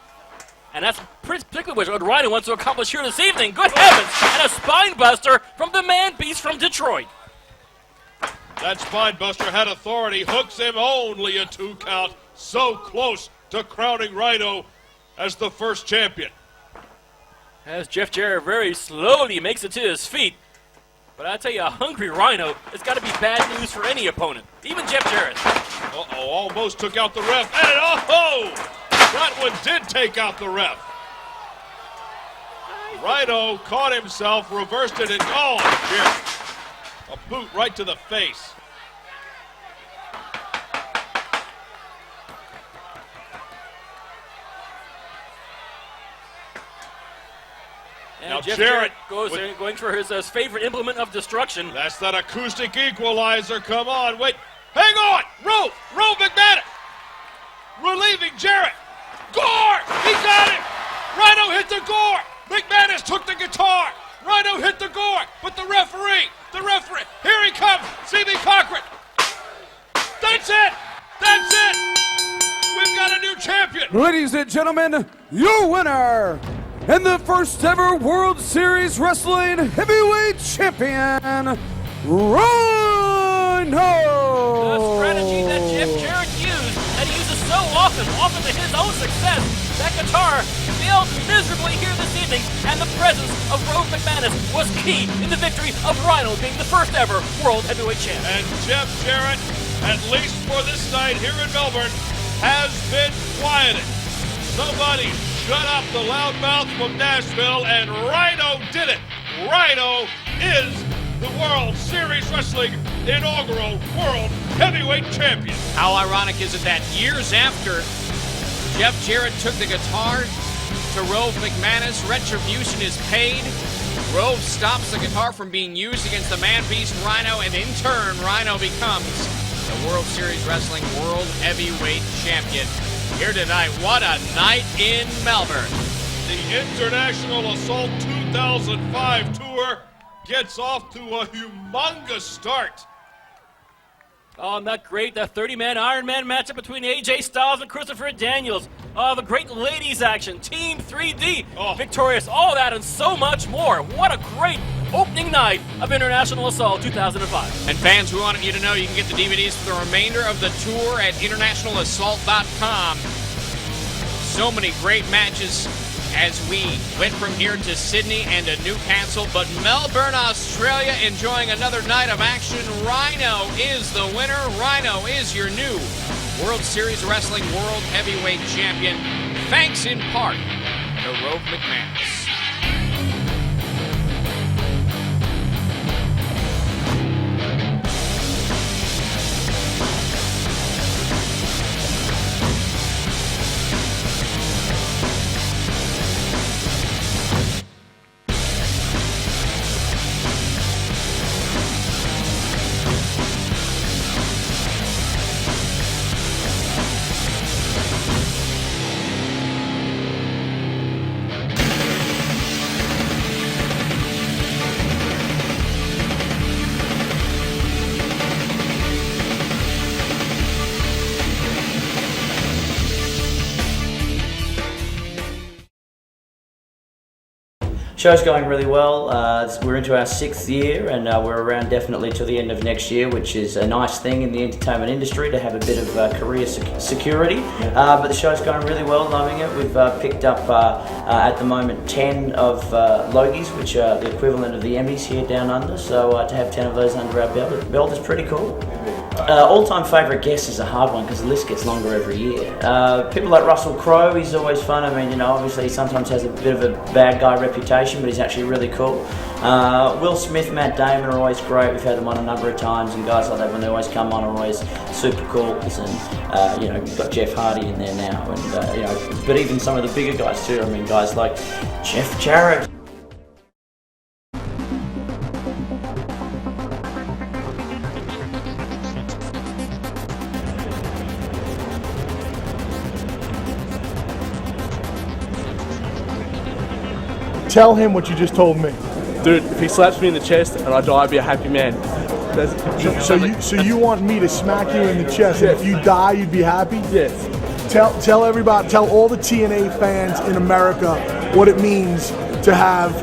And that's particularly what Rhino wants to accomplish here this evening. Good heavens! And a spine buster from the Man Beast from Detroit. That spine buster had authority, hooks him only a 2 count. So close to crowning Rhino as the first champion. As Jeff Jarrett very slowly makes it to his feet. But I tell you, a hungry Rhino has got to be bad news for any opponent, even Jeff Jarrett. Uh-oh, almost took out the ref. And oh! That one did take out the ref. Rhino caught himself, reversed it, and oh, Jarrett. A boot right to the face. And Now Jeff Jarrett going for his favorite implement of destruction. That's that acoustic equalizer. Come on, wait. Hang on! Roll McManus! Relieving Jarrett. Gore! He got it! Rhino hit the gore! McManus took the guitar! Rhino hit the gore! But the referee, here he comes! C.B. Cochran! That's it! We've got a new champion! Ladies and gentlemen, your winner and the first ever World Series Wrestling Heavyweight Champion, Rhino! The strategy that Jeff Jarrett used, that he uses so often to his own success, that guitar failed miserably here this evening, and the presence of Rose McManus was key in the victory of Rhino being the first ever World Heavyweight Champion. And Jeff Jarrett, at least for this night here in Melbourne, has been quieted. Somebody shut up the loudmouth from Nashville, and Rhino did it. Rhino is the World Series Wrestling inaugural World Heavyweight Champion. How ironic is it that years after Jeff Jarrett took the guitar to Rove McManus, retribution is paid. Rove stops the guitar from being used against the man-beast Rhino, and in turn, Rhino becomes the World Series Wrestling World Heavyweight Champion. Here tonight, what a night in Melbourne. The International Assault 2005 tour gets off to a humongous start. Oh, not great. That 30-man Iron Man matchup between AJ Styles and Christopher Daniels. Oh, the great ladies action. Team 3D. Oh. Victorious. All that and so much more. What a great opening night of International Assault 2005. And fans, we wanted you to know you can get the DVDs for the remainder of the tour at internationalassault.com. So many great matches as we went from here to Sydney and to Newcastle, but Melbourne, Australia enjoying another night of action. Rhino is the winner. Rhino is your new World Series Wrestling World Heavyweight Champion, thanks in part to Rove McManus. Show's going really well. We're into our 6th year, and we're around definitely till the end of next year, which is a nice thing in the entertainment industry to have a bit of career security. But the show's going really well, loving it. We've picked up at the moment 10 of Logies, which are the equivalent of the Emmys here down under. So to have 10 of those under our belt is pretty cool. All-time favourite guest is a hard one because the list gets longer every year. People like Russell Crowe, he's always fun. I mean, you know, obviously he sometimes has a bit of a bad guy reputation, but he's actually really cool. Will Smith, Matt Damon are always great. We've had them on a number of times, and guys like that, when they always come on, are always super cool. And you know, we've got Jeff Hardy in there now, and you know, but even some of the bigger guys too. I mean, guys like Jeff Jarrett. Tell him what you just told me. Dude, if he slaps me in the chest and I die, I'd be a happy man. So you want me to smack you in the chest, and if you die, you'd be happy? Yes. Tell everybody, tell all the TNA fans in America what it means to have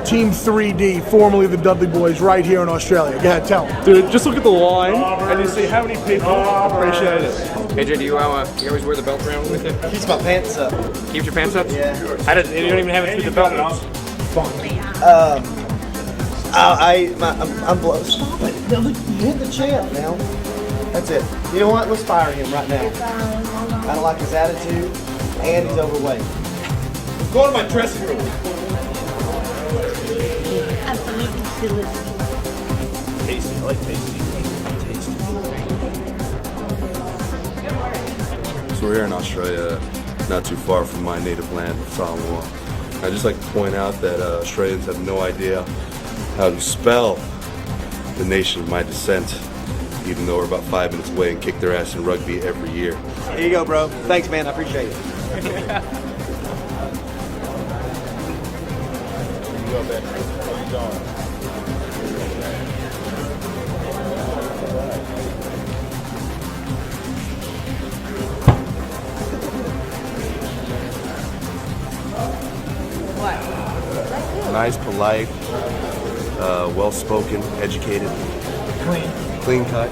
Team 3D, formerly the Dudley Boys, right here in Australia. Go ahead, tell them. Dude, just look at the line and you see how many people appreciate it. AJ, do you always wear the belt around with you? Keeps my pants up. Keeps your pants up? Yeah. You don't even have it through the belt. I'm blown. Stop it. No, look, you hit the champ now. That's it. You know what? Let's fire him right now. I don't like his attitude, and he's overweight. Go to my dressing room. Absolutely delicious. Tasty. I like tasty. So we're here in Australia, not too far from my native land of Samoa. I'd just like to point out that Australians have no idea how to spell the nation of my descent, even though we're about 5 minutes away and kick their ass in rugby every year. Here you go, bro. Thanks, man. I appreciate it. Nice, polite, well-spoken, educated, clean cut,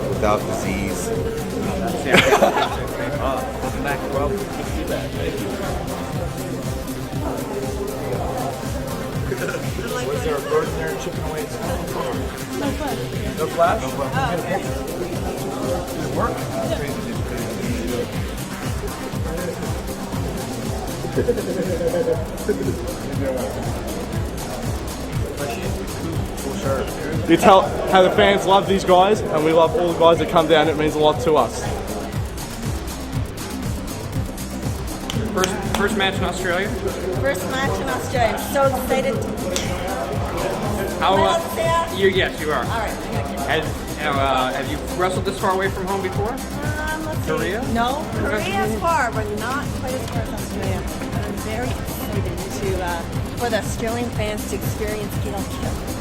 without disease. Welcome back, bro. Good to see you back. Thank you. Was there a bird in there chipping away at something? No flash? No flash? Did it work? You tell how the fans love these guys, and we love all the guys that come down. It means a lot to us. First match in Australia? First match in Australia. I'm so excited. How, Am I allowed to say that? yes, you are. All right. Have you wrestled this far away from home before? Let's see. Korea? No, Korea is far, but not quite as far as Australia. But I'm very excited for the Australian fans to experience Keto.